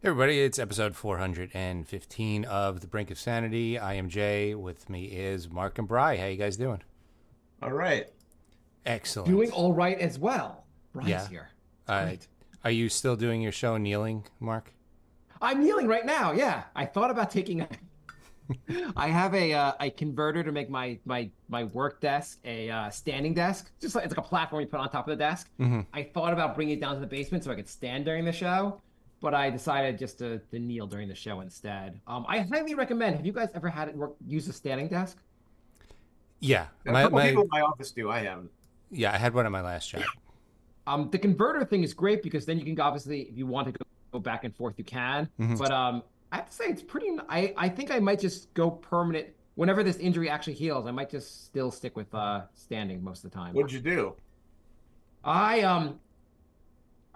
Hey everybody, it's episode 415 of The Brink of Sanity. I am Jay. With me is Mark and Bry. How you guys doing? All right. Doing Excellent. all right as well. Brian's Yeah. here. It's Uh, great. are you still doing your show kneeling, Mark? I'm kneeling right now. Yeah, I thought about taking a. I have a converter to make my work desk a standing desk. Just like it's like a platform you put on top of the desk. Mm-hmm. I thought about bringing it down to the basement so I could stand during the show, but I decided just to kneel during the show instead. I highly recommend. Have you guys ever had it use a standing desk? Yeah. A couple people in my office do. I haven't. I had one at my last job. The converter thing is great because then you can obviously, if you want to go back and forth, you can. Mm-hmm. But I have to say it's pretty. I think I might just go permanent whenever this injury actually heals. I might just still stick with standing most of the time. What'd you do? I.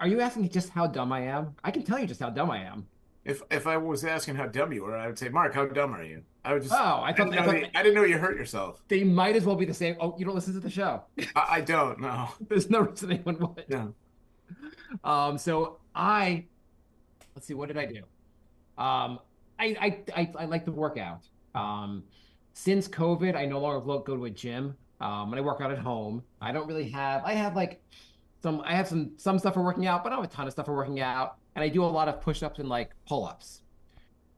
Are you asking just how dumb I am? I can tell you just how dumb I am. If I was asking how dumb you were, I would say, Mark, how dumb are you? I would just. Oh, I didn't know you hurt yourself. They might as well be the same. Oh, you don't listen to the show. I don't know. There's no reason anyone would. No. So let's see, what did I do? I like to work out. Since COVID, I no longer go to a gym. And I work out at home. I don't really have. I have some stuff for working out, but I don't have a ton of stuff for working out. And I do a lot of push-ups and like pull-ups.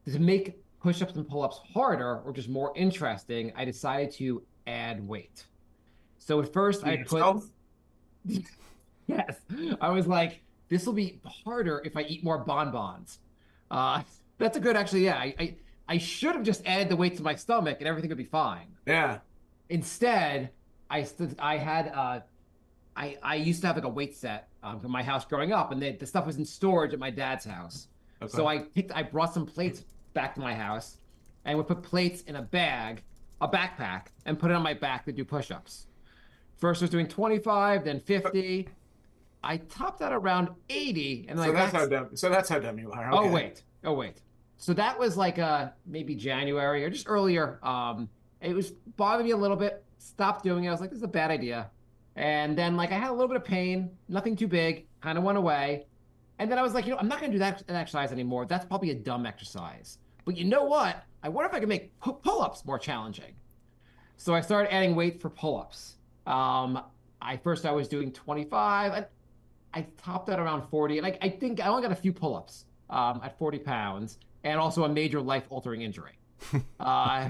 To make push-ups and pull-ups harder or just more interesting, I decided to add weight. So at first I put. Yourself? Yes. I was like, this will be harder if I eat more bonbons. That's a good, actually, yeah. I should have just added the weight to my stomach and everything would be fine. Yeah. Instead, I used to have like a weight set from my house growing up, and the stuff was in storage at my dad's house. Okay. So I brought some plates back to my house, and would put plates in a backpack, and put it on my back to do push-ups. First I was doing 25, then 50. I topped out around 80, and So that's how dumb. So that's how dumb you are. Okay. Oh wait. So that was like maybe January or just earlier. It was bothering me a little bit. Stopped doing it. I was like, this is a bad idea. And then like I had a little bit of pain, nothing too big, kind of went away. And then I was like, I'm not gonna do that exercise anymore. That's probably a dumb exercise. But you know what? I wonder if I can make pull-ups more challenging. So I started adding weight for pull-ups. I was doing 25. I topped at around 40, and I think I only got a few pull-ups at 40 pounds, and also a major life-altering injury. uh,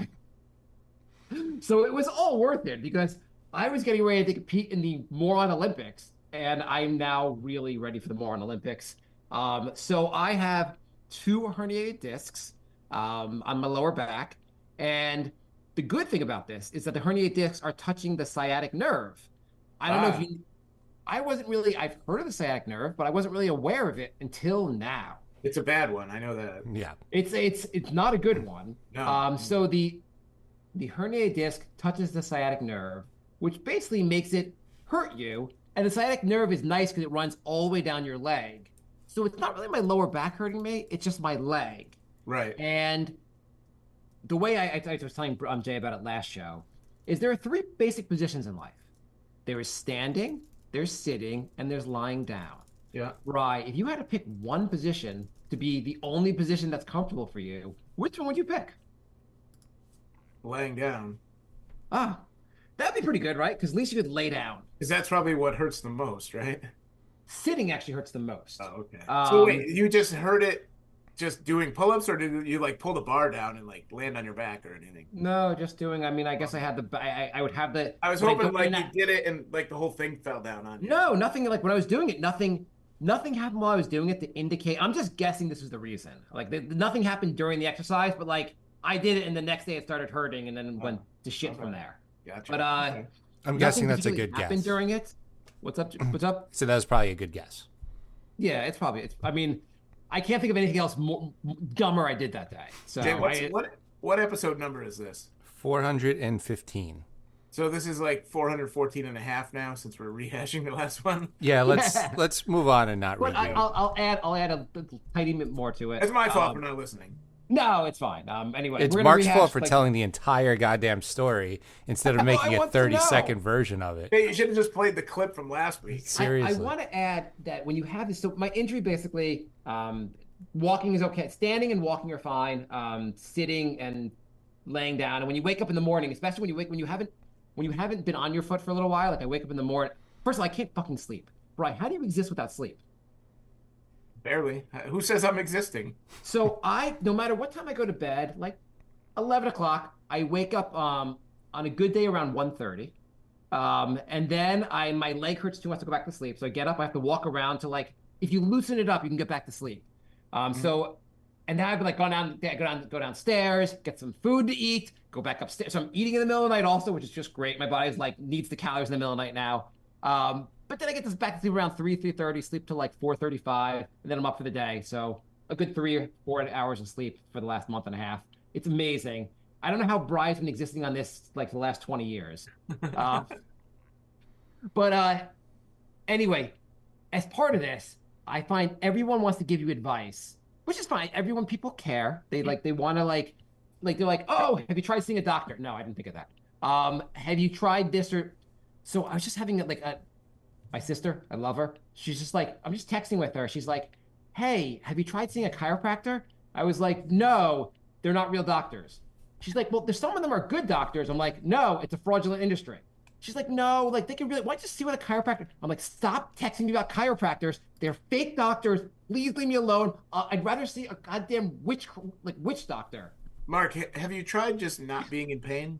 so it was all worth it because I was getting ready to compete in the Moron Olympics, and I'm now really ready for the Moron Olympics. So I have two herniated discs on my lower back, and the good thing about this is that the herniated discs are touching the sciatic nerve. I don't know if you. I've heard of the sciatic nerve, but I wasn't really aware of it until now. It's a bad one. I know that. Yeah. It's not a good one. No. So the herniated disc touches the sciatic nerve, which basically makes it hurt you. And the sciatic nerve is nice because it runs all the way down your leg. So it's not really my lower back hurting me, it's just my leg. Right. And the way I was telling Jay about it last show is there are three basic positions in life. There is standing, there's sitting, and there's lying down. Yeah. Right. If you had to pick one position to be the only position that's comfortable for you, which one would you pick? Laying down. Ah, that'd be pretty good, right? Because at least you could lay down. Because that's probably what hurts the most, right? Sitting actually hurts the most. Oh, okay. So Um, wait, you just heard it just doing pull-ups, or did you like pull the bar down and like land on your back or anything? no, just doing. I mean, I guess I had I would have the. I was when hoping go like in you that- did it and like the whole thing fell down on you. No, nothing. Like when I was doing it, nothing happened while I was doing it to indicate. I'm just guessing this was the reason. Like nothing happened during the exercise, but like I did it, and the next day it started hurting, and then went to shit from there. Gotcha. But Okay. I'm nothing guessing that's a particularly good happened guess. during it. What's up? What's up? So that was probably a good guess. Yeah, it's probably. I mean, I can't think of anything else more dumber I did that day. So Jay, what episode number is this? 415. So this is like 414 and a half now since we're rehashing the last one. Yeah, let's Yeah. let's move on and not But review. I'll add a tiny bit more to it. It's my fault for not listening. No, it's fine. Anyway, It's we're gonna Mark's rehash, fault for like, telling the entire goddamn story instead of making I a want to 30-second know. version of it. Hey, you should have just played the clip from last week. Seriously. I want to add that when you have this, so my injury basically, Walking is okay. Standing and walking are fine. Sitting and laying down. And when you wake up in the morning, especially when you haven't been on your foot for a little while, like I wake up in the morning. First of all, I can't fucking sleep. Right? How do you exist without sleep? Barely. Who says I'm existing? So no matter what time I go to bed, like 11 o'clock, I wake up on a good day around 1:30. And then my leg hurts too much to go back to sleep. So I get up, I have to walk around to like, if you loosen it up, you can get back to sleep. So, and then I've been like go downstairs, get some food to eat, go back upstairs. So I'm eating in the middle of the night also, which is just great. My body's like needs the calories in the middle of the night now. But then I get this back to sleep around 3:30, sleep till like 4:35, and then I'm up for the day. So a good 3 or 4 hours of sleep for the last month and a half. It's amazing. I don't know how Brian's been existing on this like the last 20 years. Uh, but anyway, as part of this, I find everyone wants to give you advice, which is fine. People care. They want to they're like, oh, have you tried seeing a doctor? No, I didn't think of that. Have you tried this or so I was just having my sister, I love her. She's just like, I'm just texting with her. She's like, hey, have you tried seeing a chiropractor? I was like, no, they're not real doctors. She's like, well, there's some of them are good doctors. I'm like, no, it's a fraudulent industry. She's like, no, like they can really, why don't you see what a chiropractor? I'm like, stop texting me about chiropractors. They're fake doctors. Please leave me alone. I'd rather see a goddamn witch doctor. Mark, have you tried just not being in pain?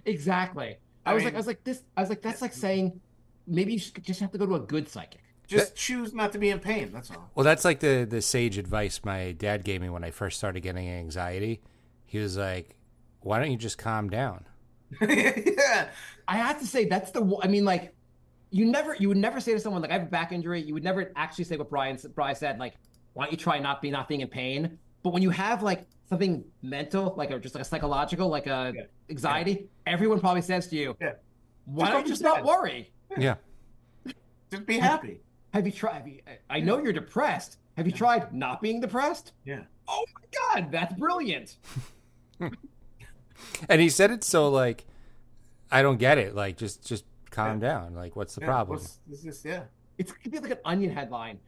Exactly. I was like, that's like saying maybe you just have to go to a good psychic. Just choose not to be in pain. That's all. Well, that's like the sage advice my dad gave me when I first started getting anxiety. He was like, why don't you just calm down? Yeah. I have to say I mean, like, you would never say to someone like I have a back injury. You would never actually say what Brian said, like, why don't you try not being in pain? But when you have like something mental, like just like a psychological, like a anxiety, everyone probably says to you, why don't you just not worry? Yeah. Just be happy. Have you tried? I know you're depressed. Have you tried not being depressed? Yeah. Oh my God, that's brilliant. And he said it so like, I don't get it. Like, just calm down. Like, what's the problem? It could be like an Onion headline.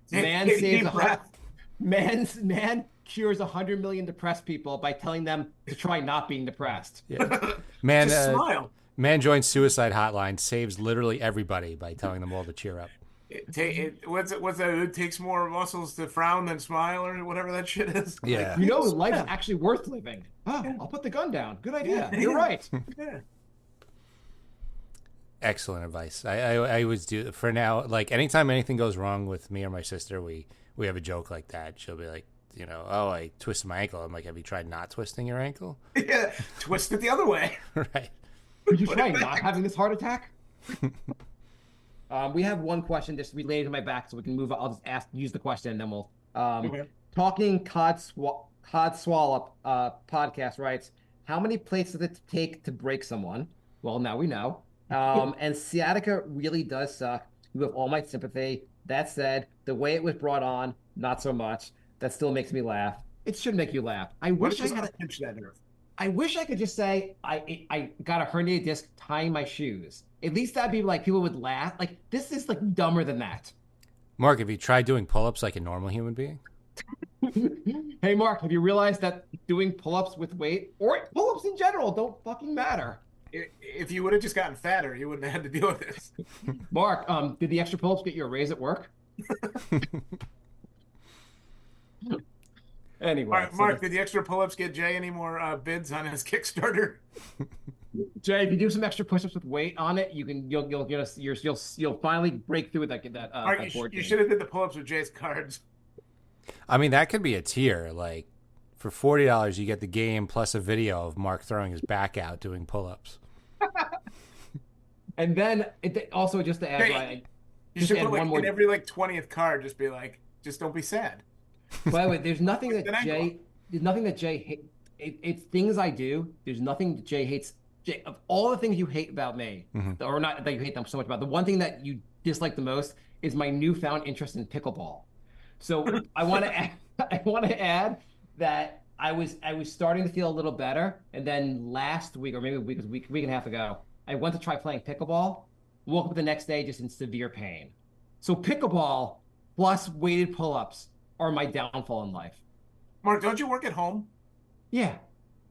Man cures 100 million depressed people by telling them to try not being depressed. Yeah. Man, just smile. Man joins suicide hotline, saves literally everybody by telling them all to cheer up. What's that? It takes more muscles to frown than smile, or whatever that shit is. Yeah. Like, life's actually worth living. Oh, I'll put the gun down. Good idea. You're right. Yeah. Excellent advice. I always do for now. Like anytime anything goes wrong with me or my sister, we have a joke like that. She'll be like, oh, I twisted my ankle. I'm like, have you tried not twisting your ankle? Yeah, twist it the other way. Right. Would you try not having this heart attack? We have one question just related to my back, so we can move on. I'll just use the question, and then we'll. Talking Cod Swallop podcast writes, how many plates does it take to break someone? Well, now we know. And sciatica really does suck. You have all my sympathy. That said, the way it was brought on, not so much. That still makes me laugh. It should make you laugh. I wish I could just say I got a herniated disc tying my shoes. At least that'd be like people would laugh. Like this is like dumber than that. Mark, have you tried doing pull-ups like a normal human being? Hey, Mark, have you realized that doing pull-ups with weight or pull-ups in general don't fucking matter? If you would have just gotten fatter, you wouldn't have had to deal with this. Mark, did the extra pull-ups get you a raise at work? Anyway, Mark, did the extra pull-ups get Jay any more bids on his Kickstarter? Jay, if you do some extra push-ups with weight on it, you'll finally break through that Mark, that board. You should have did the pull-ups with Jay's cards. I mean, that could be a tier. Like for $40, you get the game plus a video of Mark throwing his back out doing pull-ups. And then also just to add, Hey, you should put like in every like 20th card, just be like, just don't be sad. By the way, there's nothing that Jay hates. It's things I do. There's nothing that Jay hates. Jay, of all the things you hate about me, or not that you hate them so much about, the one thing that you dislike the most is my newfound interest in pickleball. So I want to add that I was starting to feel a little better, and then last week, or maybe a week and a half ago, I went to try playing pickleball. Woke up the next day just in severe pain. So pickleball plus weighted pull-ups are my downfall in life. Mark, don't you work at home? Yeah.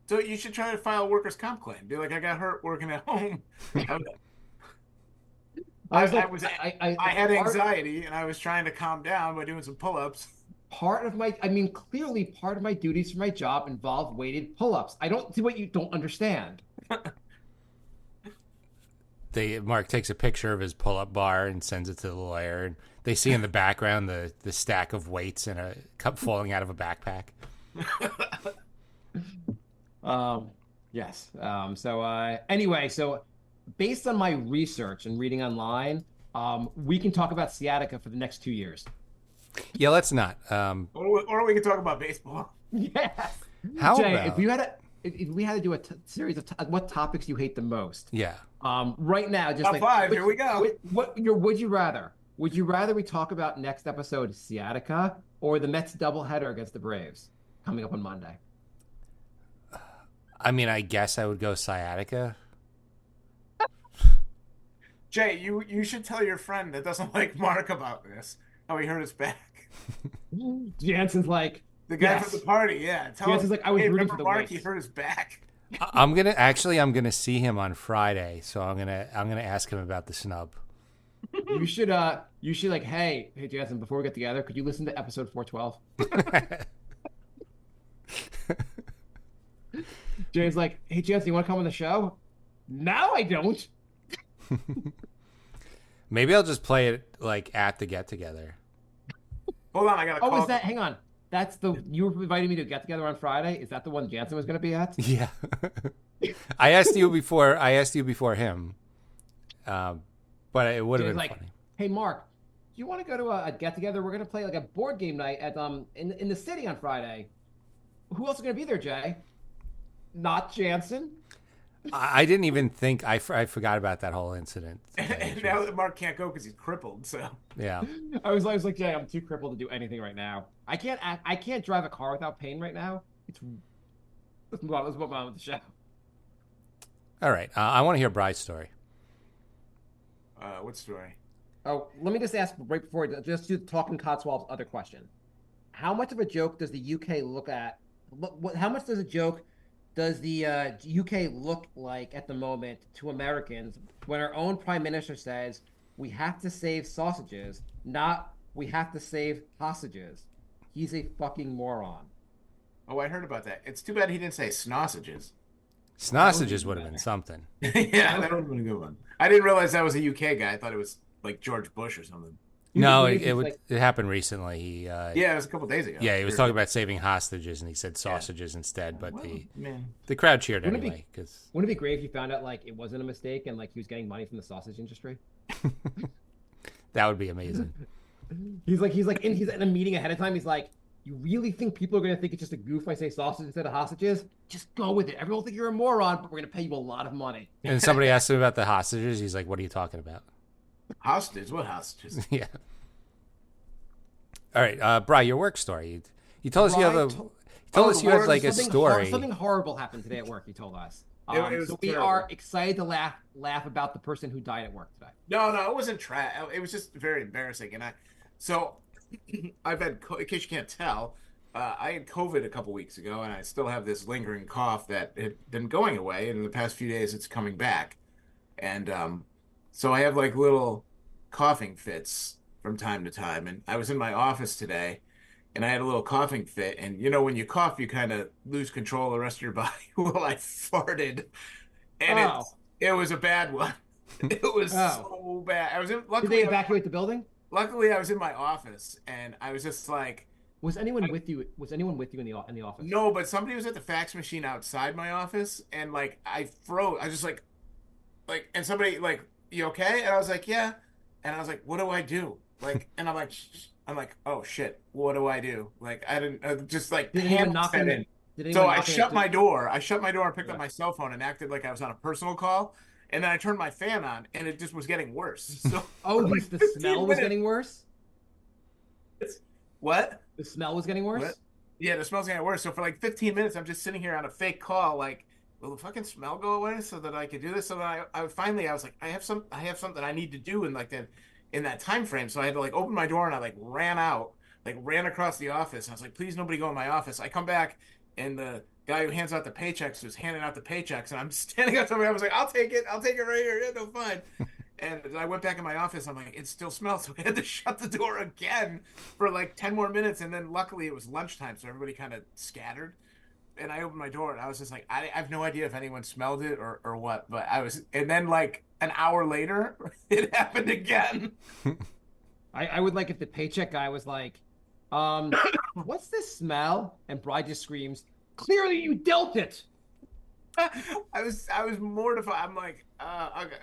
So you should try to file a workers' comp claim. Be like, I got hurt working at home. I, I was I like, was I I had part anxiety and I was trying to calm down by doing some pull-ups. part of my, I mean, clearly part of my duties for my job involve weighted pull-ups. I don't see what you don't understand. Mark takes a picture of his pull-up bar and sends it to the lawyer. And they see in the background the stack of weights and a cup falling out of a backpack. Um, yes. Anyway, so based on my research and reading online, we can talk about sciatica for the next 2 years. Yeah, let's not. Or we can talk about baseball. Yes. How Jay, about? if we had to do a series of what topics you hate the most, Yeah. right now, just Top like five. Here we go. what your would you rather? Would you rather we talk about next episode sciatica or the Mets doubleheader against the Braves coming up on Monday? I mean, I guess I would go sciatica. Jay, you should tell your friend that doesn't like Mark about this. How he hurt his back. Jansen's like, The guy yes. from the party, yeah. Tell Jansen's him, like, I was hey, rooting remember for the Mark? He waste. hurt his back. I'm gonna see him on Friday, so I'm gonna ask him about the snub. You should like, hey Jansen, before we get together, could you listen to episode 412? Jay's like, hey Jansen, you want to come on the show? No, I don't. Maybe I'll just play it like at the get together. Hold on, I got to Oh, call. is that? Hang on. That's the you were inviting me to get together on Friday. Is that the one Jansen was going to be at? Yeah. I asked you before. I asked you before him, but it would have Jay's been like, funny. hey Mark, do you want to go to a get together? We're going to play like a board game night at in the city on Friday. Who else is going to be there, Jay? Not Jansen. I didn't even think I forgot about that whole incident. And now that Mark can't go because he's crippled, so Yeah. I was like, Jay, I'm too crippled to do anything right now. I can't drive a car without pain right now. Let's move on. Let's move on with the show. All right. I want to hear Bry's story. what story? Oh, let me just ask right before just to talking Cotswolds other question. How much of a joke does the UK look at? How much does the UK look like at the moment to Americans when our own prime minister says we have to save sausages, not we have to save hostages? He's a fucking moron. Oh, I heard about that. It's too bad he didn't say snossages. Snossages would have been something. Yeah, that would have been a good one. I didn't realize that was a UK guy. I thought it was like George Bush or something. No, He's it happened recently. Yeah, it was a couple days ago. Yeah, he was talking about saving hostages, and he said sausages instead. But Well, man. the crowd cheered Wouldn't it anyway because Wouldn't it be great if you found out like it wasn't a mistake and like he was getting money from the sausage industry? that would be amazing. He's in a meeting ahead of time. He's like, you really think people are going to think it's just a goof if I say sausage instead of hostages? Just go with it. Everyone will think you're a moron, but we're going to pay you a lot of money. And somebody asked him about the hostages. He's like, "What are you talking about?" Hostages? What hostages? Yeah. All right, Bri, your work story. You told us you have a. You told us you had like a story. Something horrible happened today at work. He told us. It was So we terrible. are excited to laugh about the person who died at work today. No, it wasn't trash. It was just very embarrassing. And I've had, in case you can't tell, I had COVID a couple weeks ago, and I still have this lingering cough that had been going away. And in the past few days, it's coming back. And so I have like little coughing fits from time to time. And I was in my office today, and I had a little coughing fit. And you know, when you cough, you kind of lose control of the rest of your body. Well, I farted, and it was a bad one. It was so bad. Did Luckily, they evacuate the building? luckily, I was in my office, and I was just like, Was anyone with you? Was anyone with you in the office? no, but somebody was at the fax machine outside my office, and like I froze. I was just and somebody like, you okay? And I was like, yeah. And I was like, what do I do? Like, and I'm like, oh shit, what do I do? Like, I didn't just like Did anyone panic knock set on in. Did So anyone I knock on shut the- my door. I shut my door and picked up Yeah. my cell phone and acted like I was on a personal call. And then I turned my fan on, and it just was getting worse. So Oh, like the 15 smell was minutes. getting worse. What? The smell was getting worse. What? Yeah, the smell's getting worse. So for like 15 minutes, I'm just sitting here on a fake call, like, will the fucking smell go away so that I could do this? So then I finally I was like, I have something I need to do in like that time frame. So I had to like open my door and I like ran out, like ran across the office. And I was like, please nobody go in my office. I come back and the guy who hands out the paychecks was handing out the paychecks, and I'm standing up somewhere. I was like, I'll take it right here. Yeah, no, fine. And I went back in my office. I'm like, it still smells. So I had to shut the door again for like 10 more minutes. And then luckily it was lunchtime. So everybody kind of scattered. And I opened my door and I was just like, I have no idea if anyone smelled it or what. But I was, and then like an hour later, it happened again. I would like if the paycheck guy was like, what's this smell? And Bride just screams, clearly you dealt it. I was mortified. I'm like, okay.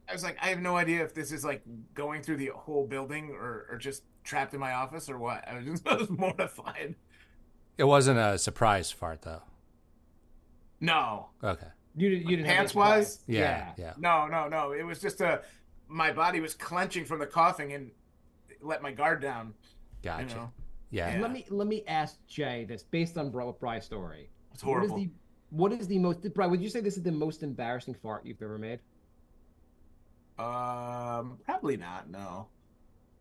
I was like, I have no idea if this is like going through the whole building or just trapped in my office or what. I was mortified. It wasn't a surprise fart though. No. Okay. You didn't have any Pants wise? surprise. Yeah. Yeah. No. It was just my body was clenching from the coughing and let my guard down. You Gotcha. know, Yeah. Yeah. Let me ask Jay this based on Bry's story. it's horrible. What is the most Bry, would you say this is the most embarrassing fart you've ever made? Probably not. No.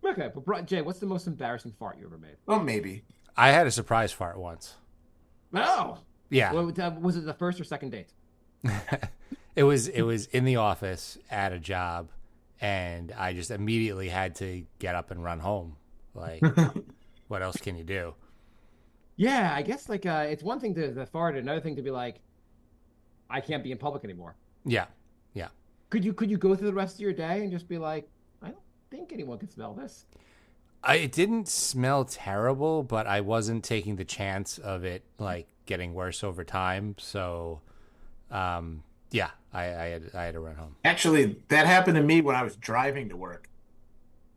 Okay, but Jay, what's the most embarrassing fart you ever made? Well, maybe. I had a surprise fart once. No. Yeah. Was it the first or second date? It was in the office at a job, and I just immediately had to get up and run home. Like, what else can you do? Yeah, I guess like it's one thing to fart, another thing to be like, I can't be in public anymore. Yeah. Yeah. Could you go through the rest of your day and just be like, I don't think anyone can smell this. It didn't smell terrible, but I wasn't taking the chance of it like getting worse over time. So, yeah, I had to run home. Actually, that happened to me when I was driving to work.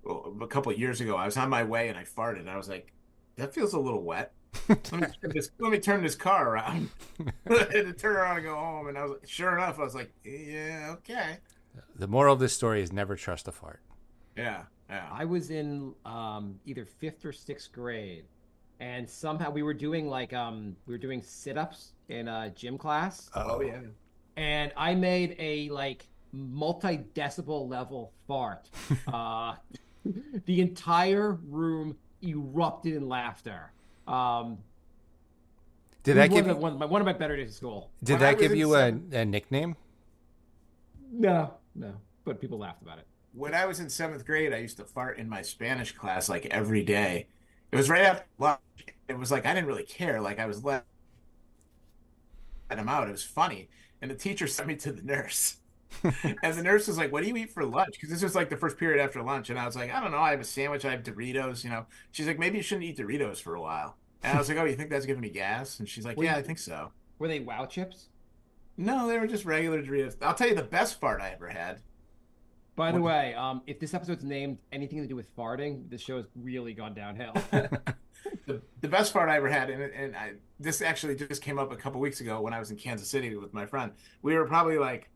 Well, a couple of years ago. I was on my way and I farted. And I was like, that feels a little wet. Let me turn this car around. I had to turn around and go home. And I was like, sure enough, I was like, yeah, okay. The moral of this story is never trust a fart. Yeah, yeah. I was in either fifth or sixth grade, and somehow we were doing sit-ups in a gym class, Oh, yeah. and I made a like multi-decibel level fart. The entire room erupted in laughter. Did It was that give you, one of my better days at school. did When I that was give in you a seventh, nickname? No, but people laughed about it. when I was in seventh grade, I used to fart in my Spanish class like every day. It was right after lunch. It was like I didn't really care. Like I was letting him out. It was funny. And the teacher sent me to the nurse. And the nurse was like, "What do you eat for lunch?" Because this was like the first period after lunch, and I was like, "I don't know. I have a sandwich. I have Doritos. You know." She's like, "Maybe you shouldn't eat Doritos for a while." And I was like, "Oh, you think that's giving me gas?" And she's like, Were, "Yeah, I think so." were they Wow chips? No, they were just regular Doritos. I'll tell you the best fart I ever had. By the What- way, if this episode's named anything to do with farting, this show has really gone downhill. the best fart I ever had, and this actually just came up a couple weeks ago when I was in Kansas City with my friend. We were probably like,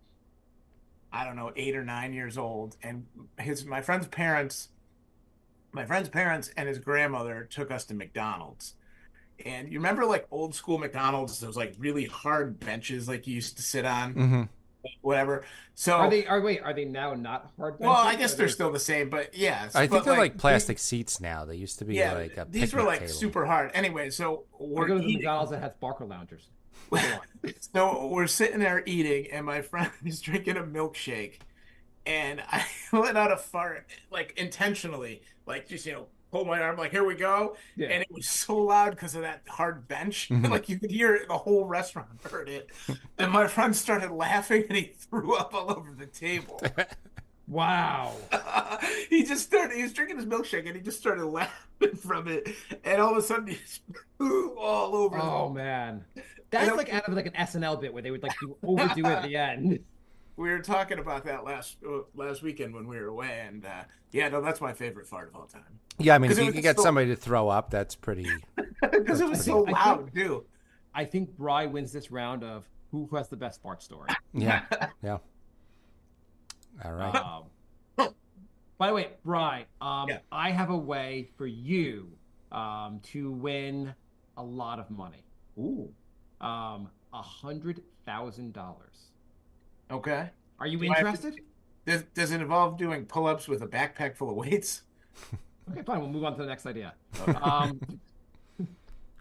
I don't know, 8 or 9 years old, and my friend's parents and his grandmother took us to McDonald's. And you remember like old school McDonald's, those like really hard benches like you used to sit on, Mm-hmm. whatever. Are So, they are wait, are they now not hard well, I benches? guess Are they're they still the same, but yes, I think but they're like like plastic seats now. They used to be yeah, like a these were picnic like table. super hard. Anyway, so I we're go to the eating. McDonald's that has Barker loungers. Go on. So we're sitting there eating, and my friend is drinking a milkshake, and I let out a fart, like intentionally, like just pull my arm, like here we go, Yeah. and it was so loud because of that hard bench, Mhm. like you could hear it, the whole restaurant heard it, and my friend started laughing, and he threw up all over the table. Wow. He was drinking his milkshake, and he just started laughing from it, and all of a sudden he spewed all over. Oh man. And That's it- like out of like an SNL bit where they would like overdo it at the end. We were talking about that last weekend when we were away, and yeah, no, that's my favorite fart of all time Yeah, I mean, if 'Cause it you was can just get so- somebody to throw up, that's pretty. because it was so I think- loud too. I think Bry wins this round of who has the best fart story. Yeah, yeah. All right. By the way, Bry, Yeah. I have a way for you to win a lot of money. Ooh, $100,000. okay. Are you Do I have to- interested? Does it involve doing pull-ups with a backpack full of weights? Okay, fine. We'll move on to the next idea. Okay.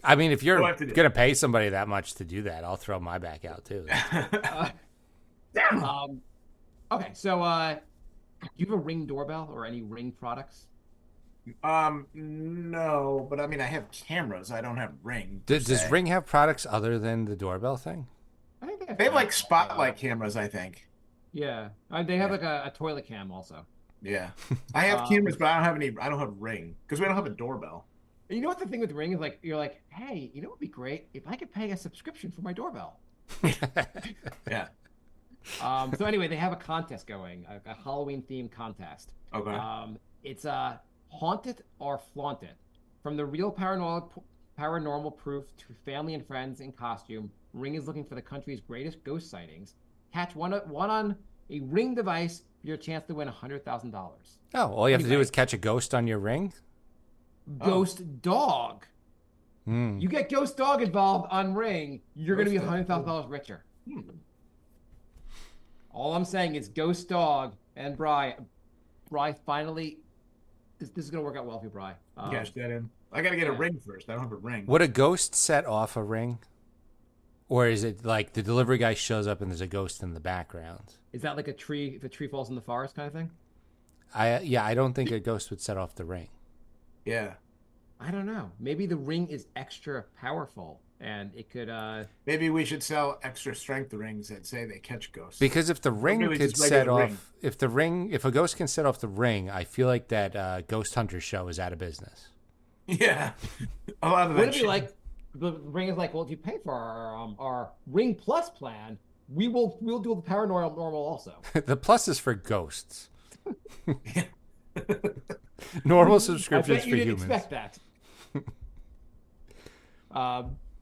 I mean, if you're We'll have to do. gonna pay somebody that much to do that, I'll throw my back out too. Uh, okay, so do you have a Ring doorbell or any Ring products? No, but I mean, I have cameras. I don't have Ring. Per Does se. Ring have products other than the doorbell thing? I think They have like cameras. spotlight cameras, I think. Yeah, they have Yeah. like a toilet cam also. Yeah. I have Um, cameras, but I don't have any. I don't have Ring because we don't have a doorbell. You know what the thing with Ring is like? You're like, hey, you know what would be great if I could pay a subscription for my doorbell. Yeah. So anyway, they have a contest going, a Halloween themed contest. Okay. It's Haunt It or Flaunt It. From the real paranormal proof to family and friends in costume, Ring is looking for the country's greatest ghost sightings. Catch one on a Ring device for your chance to win $100,000. Oh, all you have to do Anyway. is catch a ghost on your Ring. Ghost dog. Hmm. You get ghost dog involved on Ring, you're going to be Ghost dog. $100,000 richer. Hmm. All I'm saying is ghost dog and Bry finally. This is going to work out well for you, Bry. Cash that in. I got to get a yeah. Ring first. I don't have a Ring. Would a ghost set off a Ring, or is it like the delivery guy shows up and there's a ghost in the background? Is that like a tree? If a tree falls in the forest, kind of thing? I don't think a ghost would set off the Ring. Yeah. I don't know. Maybe the Ring is extra powerful, and it could. Maybe we should sell extra strength rings that say they catch ghosts. Because if the Ring really could just set regular off, Ring. if a ghost can set off the Ring, I feel like that Ghost Hunter show is out of business. Yeah. A lot of that Would it be shit. like the Ring is like, well, if you pay for our Ring Plus plan, we'll do the paranormal also. The plus is for ghosts. Normal I subscriptions bet you for didn't humans. expect that.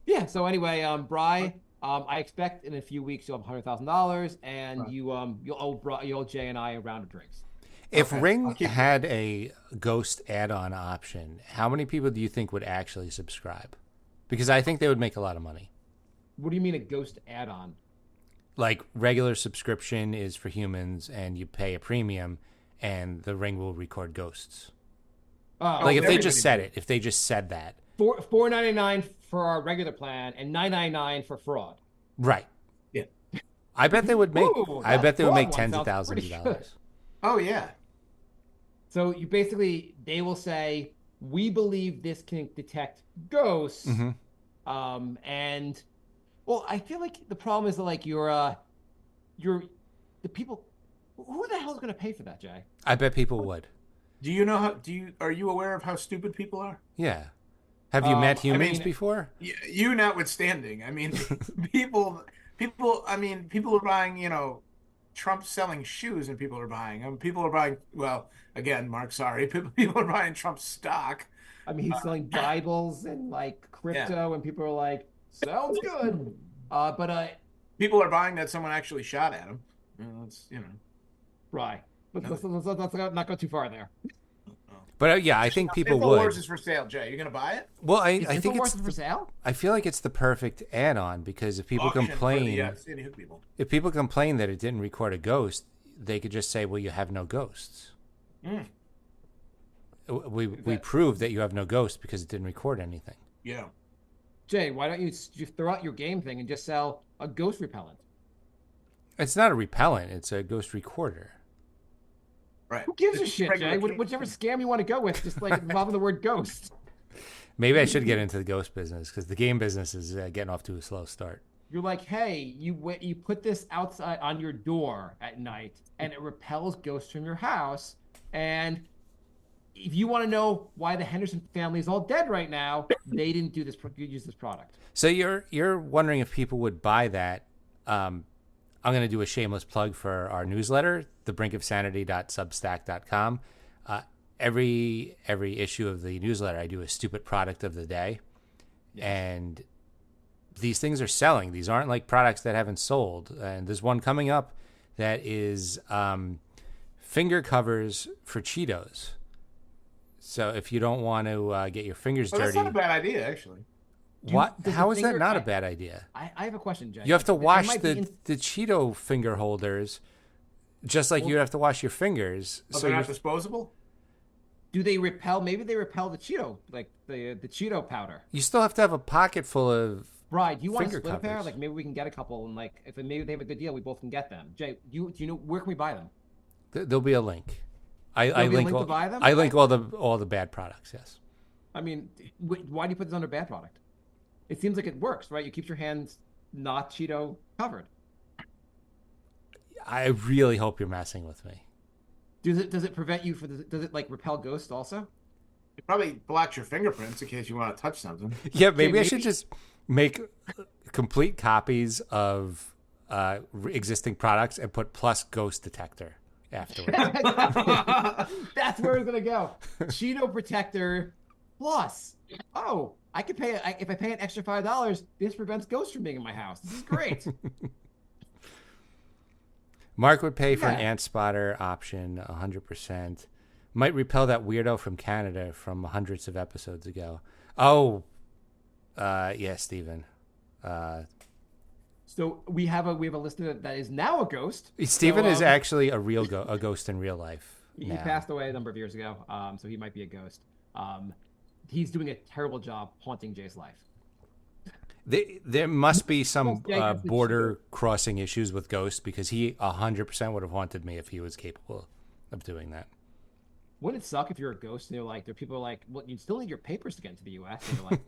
Yeah. So anyway, Bry, I expect in a few weeks you'll have $100,000, and Right. you'll owe Jay and I a round of drinks. If Okay, Ring I'll keep- had a ghost add-on option, how many people do you think would actually subscribe? Because I think they would make a lot of money. What do you mean a ghost add-on? Like regular subscription is for humans, and you pay a premium, and the Ring will record ghosts. Like if they everybody just said would. it, if they just said that, $4.99 for our regular plan and $9.99 for fraud. right? Yeah. I bet they would make. Ooh, I bet they would that make fraud tens one of sounds thousands pretty of good. dollars. Oh, yeah. So they will say, we believe this can detect ghosts. Mm-hmm. And well, I feel like the problem is that like you're the people. Who the hell is going to pay for that, Jay? I bet people would. Do you know how? Are you aware of how stupid people are? Yeah. Have you met I humans mean- before? You notwithstanding. I mean, people. I mean, people are buying. Trump selling shoes, and people are buying them. People are buying. Well, again, Mark, sorry. People are buying Trump stock. I mean, he's selling Bibles and like crypto, and people are like, sounds good. But People are buying that someone actually shot at him. That's right. Let's not go too far there. But yeah, I think people InfoWars would. is for sale, Jay. You gonna buy it? Well, I Is think InfoWars it's. for sale? I feel like it's the perfect add-on because if people Auction for complain, the Sandy Hook people. if people complain that it didn't record a ghost, they could just say, "Well, you have no ghosts." Mm. We proved that you have no ghosts because it didn't record anything. Yeah. Jay, why don't you throw out your game thing and just sell a ghost repellent? It's not a repellent; it's a ghost recorder. Right. Who gives a It's shit, regular Jay? case. Whichever scam you want to go with, just like involving the word ghost. Maybe I should get into the ghost business because the game business is getting off to a slow start. You're like, hey, you put this outside on your door at night, and it repels ghosts from your house. And if you want to know why the Henderson family is all dead right now, they didn't use this product. So you're wondering if people would buy that. I'm going to do a shameless plug for our newsletter, thebrinkofsanity.substack.com. Every issue of the newsletter, I do a stupid product of the day. Yes. And these things are selling. These aren't like products that haven't sold. And there's one coming up that is finger covers for Cheetos. So if you don't want to get your fingers Oh, that's dirty, not a bad idea, actually. what? does the How is that finger- not a bad idea? I have a question, Jay. You have to I wash might be the Cheeto finger holders, just like you have to wash your fingers. Oh, So they're you not disposable? do they repel? Maybe they repel the Cheeto, like the Cheeto powder. You still have to have a pocket full of Right? Do you want to finger split a pair? covers. Like maybe we can get a couple, and like if maybe they have a good deal, we both can get them. Jay, do you know where can we buy them? There'll be a link. I There'll be a link link all, to buy them? I link all the bad products. Yes. I mean, why do you put this under bad product? It seems like it works, right? You keep your hands not Cheeto covered. I really hope you're messing with me. Does it prevent you does it like repel ghosts also? It probably blocks your fingerprints in case you want to touch something. Yeah, maybe I should just make complete copies of existing products and put plus ghost detector afterwards. That's where we're gonna go. Cheeto protector plus. Oh, I could pay if I pay an extra $5. This prevents ghosts from being in my house. This is great. Mark would pay for an Yeah. ant spotter option 100%. Might repel that weirdo from Canada from hundreds of episodes ago. Oh, yeah, Steven. So we have a listener that is now a ghost. Steven So, is actually a real a ghost in real life. He now. passed away a number of years ago, so he might be a ghost. He's doing a terrible job haunting Jay's life. There must be some Jake has the border crossing issues with ghosts because he 100% would have haunted me if he was capable of doing that. Wouldn't it suck if you're a ghost and there are people like, well, you still need your papers to get into the U.S. And you're like,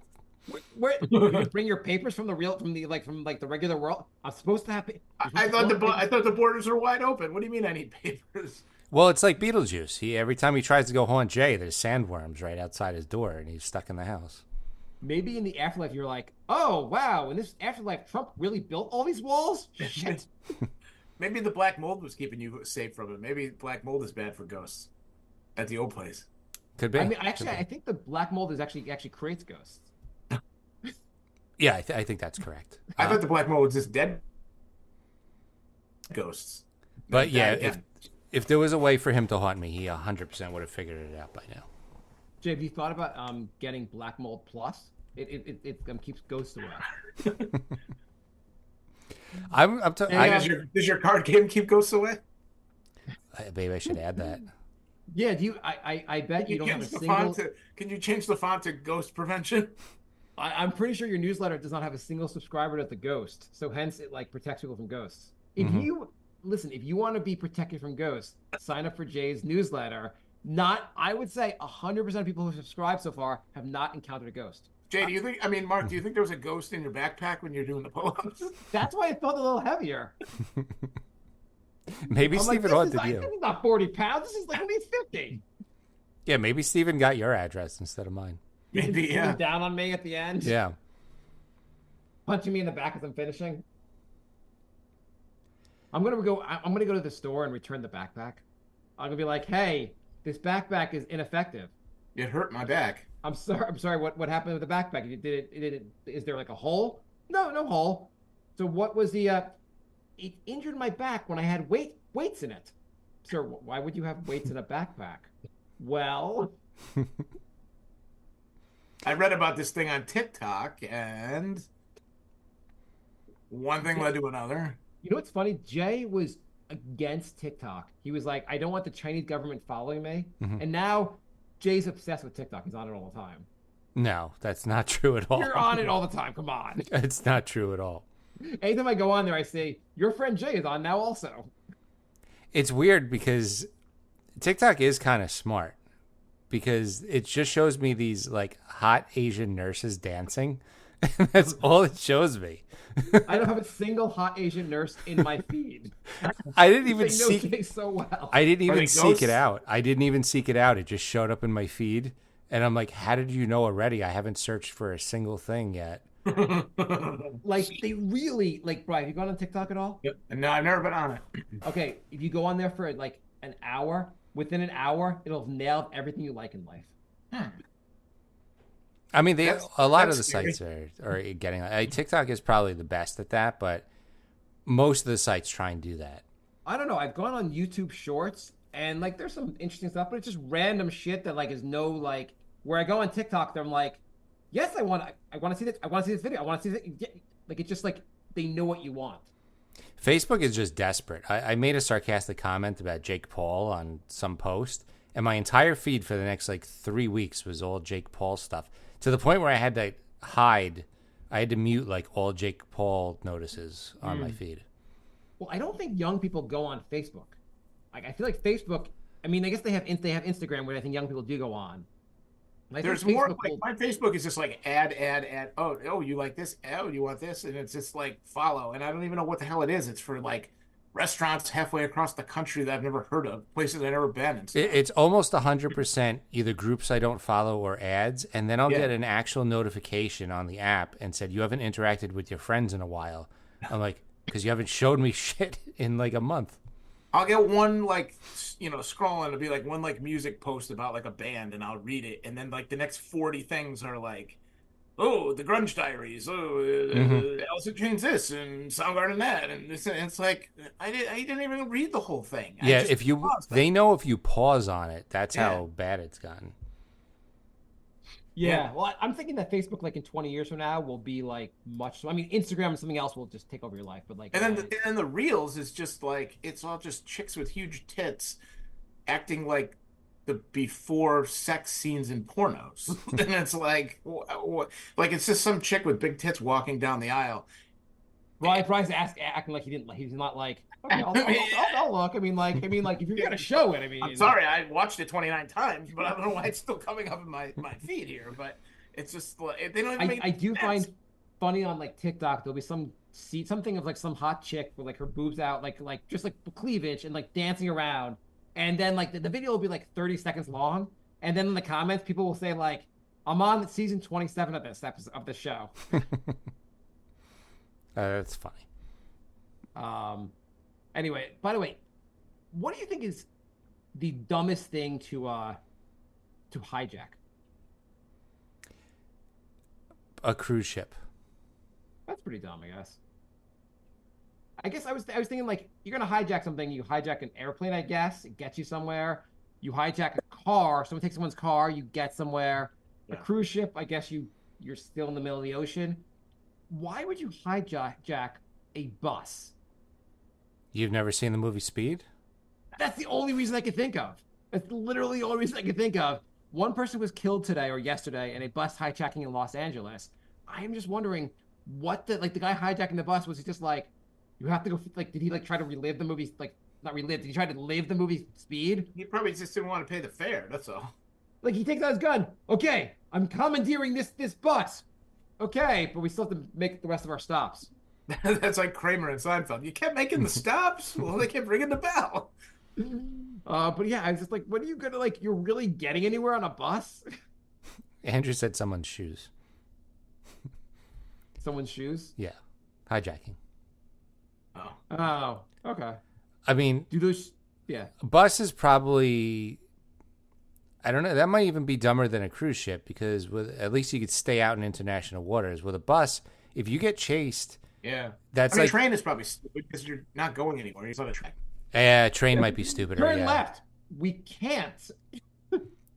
where you bring your papers from the regular world? I'm supposed to have. I thought the borders are wide open. What do you mean I need papers? Well, it's like Beetlejuice. Every time he tries to go haunt Jay, there's sandworms right outside his door, and he's stuck in the house. Maybe in the afterlife, you're like, oh, wow, in this afterlife, Trump really built all these walls? Shit. Maybe the black mold was keeping you safe from it. Maybe black mold is bad for ghosts at the old place. Could be. I mean, actually, I think the black mold is actually creates ghosts. Yeah, I think that's correct. I thought the black mold was just dead ghosts. But yeah, again. if there was a way for him to haunt me, he 100% would have figured it out by now. Jay, have you thought about getting black mold plus? It keeps ghosts away. Does your card game keep ghosts away? Maybe I should add that. Yeah, do you? I bet you don't have a single. Can you change the font to ghost prevention? I'm pretty sure your newsletter does not have a single subscriber that's a ghost, so hence it like protects people from ghosts. If you listen, if you want to be protected from ghosts, sign up for Jay's newsletter. I would say 100% of people who subscribe so far have not encountered a ghost. Jay, Mark, do you think there was a ghost in your backpack when you're doing the pull-ups? That's why it felt a little heavier. Maybe Steven haunted you. This is not 40 pounds. This is like only 50. Yeah, maybe Steven got your address instead of mine. Maybe, yeah. Down on me at the end. Yeah. Punching me in the back as I'm finishing. I'm gonna go to the store and return the backpack. I'm gonna be like, hey, this backpack is ineffective. It hurt my back. I'm sorry. What happened with the backpack? Is there like a hole? No hole. So what was it injured my back when I had weights in it. Sir, why would you have weights in a backpack? Well, I read about this thing on TikTok, and one thing led to another. You know what's funny? Jay was against TikTok. He was like, I don't want the Chinese government following me. And now Jay's obsessed with TikTok. He's on it all the time. No, that's not true at all. You're on it all the time. Come on. It's not true at all. Anytime I go on there, I say, your friend Jay is on now also. It's weird because TikTok is kind of smart because it just shows me these like hot Asian nurses dancing. And that's all it shows me. I don't have a single hot Asian nurse in my feed. I didn't even They know seek. Jay so well. I didn't even seek ghosts? it out. I didn't even seek it out. It just showed up in my feed, and I'm like, "How did you know already? I haven't searched for a single thing yet." Like they really like. Brian, have you gone on TikTok at all? No, I've never been on it. Okay, if you go on there for like an hour, within an hour, it'll have nailed everything you like in life. I mean, a lot of the that's scary. sites are getting. TikTok is probably the best at that, but most of the sites try and do that. I don't know. I've gone on YouTube Shorts and like there's some interesting stuff, but it's just random shit that like is no like. Where I go on TikTok, I'm like, yes, I want to see this. I want to see this video. I want to see this. Like it's just like they know what you want. Facebook is just desperate. I made a sarcastic comment about Jake Paul on some post, and my entire feed for the next like 3 weeks was all Jake Paul stuff, to the point where I had to hide. I had to mute like all Jake Paul notices on my feed. Well, I don't think young people go on Facebook. Like I feel like Facebook. I mean, I guess they have Instagram, where I think young people do go on. There's more like my Facebook is just like add. Oh, you like this? Oh, you want this? And it's just like follow. And I don't even know what the hell it is. It's for like restaurants halfway across the country that I've never heard of, places I've never been. And stuff. It's almost 100% either groups I don't follow or ads, and then I'll get an actual notification on the app and said you haven't interacted with your friends in a while. I'm like, because you haven't showed me shit in like a month. I'll get one like scrolling, it'll be like one like music post about like a band, and I'll read it, and then like the next 40 things are like, oh, the Grunge Diaries, Alice in Chains this, and Soundgarden that, and it's like I didn't even read the whole thing. Yeah, if you they know if you pause on it, that's how bad it's gotten. Yeah, well, I'm thinking that Facebook, like in 20 years from now, will be like much. I mean, Instagram and something else will just take over your life, but like, and then the Reels is just like it's all just chicks with huge tits acting like the before sex scenes in pornos, and it's like it's just some chick with big tits walking down the aisle. Well, I probably acting like he's not like. Okay, I'll look. I mean, like, if you're gonna show it, I'm sorry, I watched it 29 times, but I don't know why it's still coming up in my feed here. But it's just like they don't even make. I do find funny on like TikTok. There'll be something of like some hot chick with like her boobs out, like just like cleavage and like dancing around, and then like the video will be like 30 seconds long, and then in the comments people will say like, "I'm on season 27 of this episode of the show." That's funny. Anyway, by the way, what do you think is the dumbest thing to hijack? A cruise ship. That's pretty dumb, I guess. I was thinking like you're gonna hijack something. You hijack an airplane, I guess. It gets you somewhere. You hijack a car. Someone takes someone's car. You get somewhere. Yeah. A cruise ship, I guess you're still in the middle of the ocean. Why would you hijack a bus? You've never seen the movie Speed? That's the only reason I could think of. That's literally the only reason I could think of. One person was killed today or yesterday in a bus hijacking in Los Angeles. I am just wondering what the guy hijacking the bus, was he just like, you have to go, like, did he like try to relive the movie, like, not relive, did he try to live the movie Speed? He probably just didn't want to pay the fare, that's all. Like, he takes out his gun. Okay, I'm commandeering this bus. Okay, but we still have to make the rest of our stops. That's like Kramer and Seinfeld. You kept making the stops. Well, they kept ringing the bell. But yeah, I was just like, what are you gonna like? You're really getting anywhere on a bus? Andrew said someone's shoes. Someone's shoes? Yeah, hijacking. Oh, okay. I mean, do those? Yeah, a bus is probably. I don't know. That might even be dumber than a cruise ship because at least you could stay out in international waters. With a bus, if you get chased. Yeah, that's a train is probably stupid because you're not going anywhere. You're on a train. Yeah, train might be stupider. Turn left. We can't.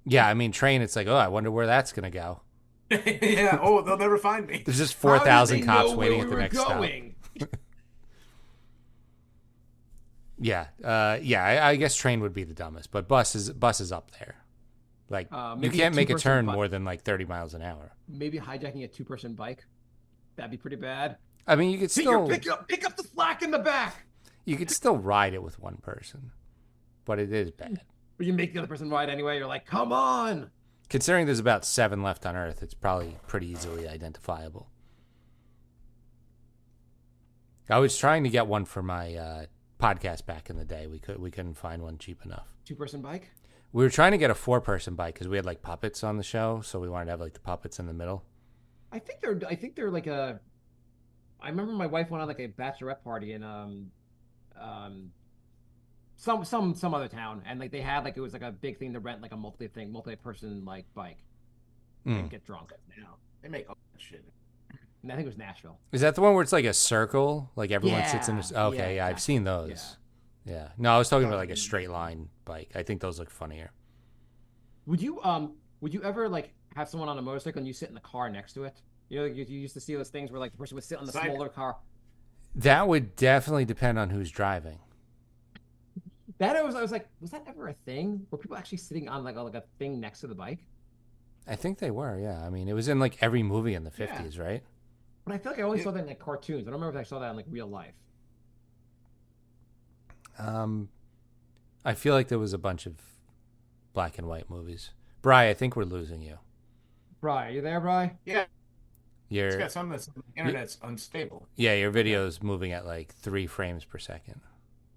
Yeah, I mean, train. It's like, oh, I wonder where that's gonna go. Yeah. Oh, they'll never find me. There's just 4,000 cops waiting at the next stop. Yeah. I guess train would be the dumbest, but bus is up there. Like you can't make a turn more than like 30 miles an hour. Maybe hijacking a 2-person bike. That'd be pretty bad. I mean, you could still pick up the slack in the back. You could still ride it with one person, but it is bad. But you make the other person ride anyway. You're like, come on. Considering there's about 7 left on Earth, it's probably pretty easily identifiable. I was trying to get one for my podcast back in the day. We couldn't find one cheap enough. 2-person bike? We were trying to get a 4-person bike because we had like puppets on the show, so we wanted to have like the puppets in the middle. I think they're like a. I remember my wife went on like a bachelorette party in some other town, and like they had like it was like a big thing to rent like a multi-person like bike and get drunk. Now they make all that shit. And I think it was Nashville. Is that the one where it's like a circle, like everyone sits in? Okay, yeah, I've seen those. Yeah. No, I was talking about like a straight line bike. I think those look funnier. Would you ever like have someone on a motorcycle and you sit in the car next to it? You know, you used to see those things where like the person would sit on the smaller car. That would definitely depend on who's driving. I was like, was that ever a thing? Were people actually sitting on like a thing next to the bike? I think they were, yeah. I mean, it was in like every movie in the Yeah. 50s, right? But I feel like I only It, saw that in like cartoons. I don't remember if I saw that in like real life. Um, I feel like there was a bunch of black and white movies. Bri, I think we're losing you. Bri, are you there, Bri? yeah, it's Your got some of the internet's unstable. yeah, your video's moving at like 3 frames per second.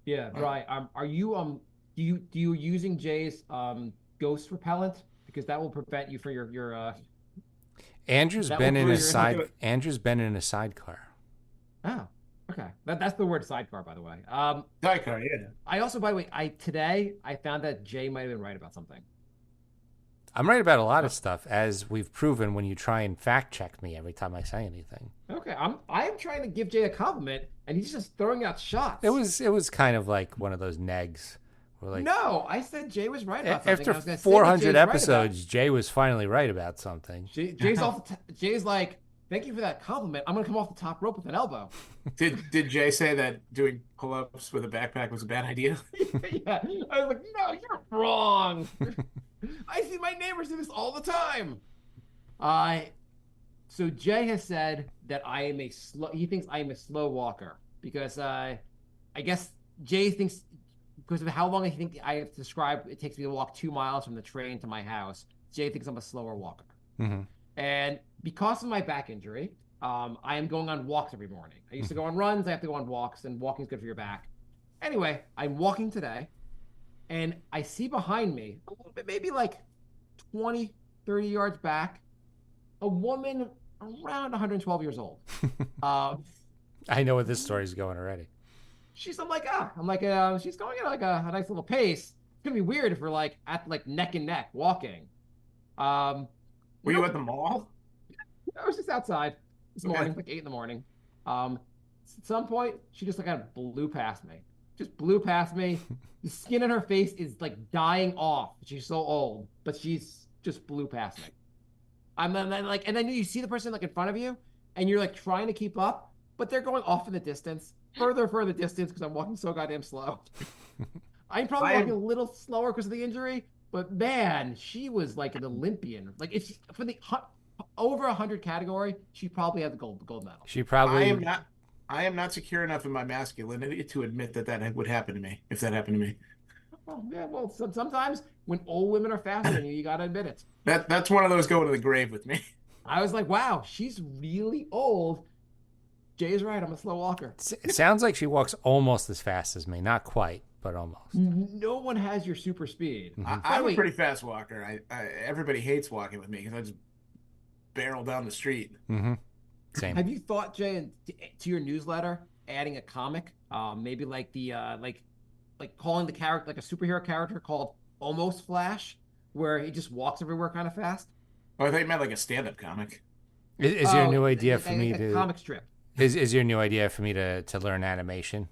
Yeah, Bri. Are you do you using Jay's ghost repellent? Because that will prevent you from your Andrew's that been will in a prevent side. your Andrew's been in a sidecar. Oh, okay. That's the word sidecar, by the way. Sidecar, yeah. I also, by the way, I found that Jay might have been right about something. I'm right about a lot of stuff, as we've proven when you try and fact check me every time I say anything. Okay, I'm trying to give Jay a compliment, and he's just throwing out shots. It was kind of like one of those negs. Where like No, I said Jay was right about something. after I was gonna say that 400 Jay's right about episodes, Jay was finally right about something. Jay's like, thank you for that compliment. I'm gonna come off the top rope with an elbow. Did Jay say that doing pull-ups with a backpack was a bad idea? Yeah, I was like, no, you're wrong. I see my neighbors do this all the time. So Jay has said that I am a slow. He thinks I am a slow walker because I guess Jay thinks because of how long I think I have described it takes me to walk 2 miles from the train to my house. Jay thinks I'm a slower walker, and because of my back injury, I am going on walks every morning. I used to go on runs. I have to go on walks, and walking is good for your back. Anyway, I'm walking today, and I see behind me, a little bit, maybe like 20, 30 yards back, a woman around 112 years old. I know where this story's going already. She's she's going at like a nice little pace. It's gonna be weird if we're like at like neck and neck walking. Were you at the mall? I was just outside this Okay. morning, like 8 in the morning. At some point, she just like kind of blew past me. Just blew past me. The skin on her face is like dying off. She's so old, but she's just blew past me. And then you see the person like in front of you, and you're like trying to keep up, but they're going off in the distance, further distance because I'm walking so goddamn slow. I'm probably walking a little slower because of the injury, but man, she was like an Olympian. Like it's for the over 100 category, she probably had the gold medal. She probably. I am not secure enough in my masculinity to admit that would happen to me if that happened to me. Oh, yeah, well, sometimes when old women are faster than you, you gotta admit it. That's one of those going to the grave with me. I was like, wow, she's really old. Jay's right. I'm a slow walker. It sounds like she walks almost as fast as me. Not quite, but almost. No one has your super speed. I'm a pretty fast walker. Everybody hates walking with me because I just barrel down the street. Same. Have you thought, Jay, to your newsletter, adding a comic? Maybe like the like calling the character like a superhero character called Almost Flash, where he just walks everywhere kind of fast. Oh, I thought you meant like a stand-up comic. Is your new idea for me to comic strip? Is your new idea for me to learn animation?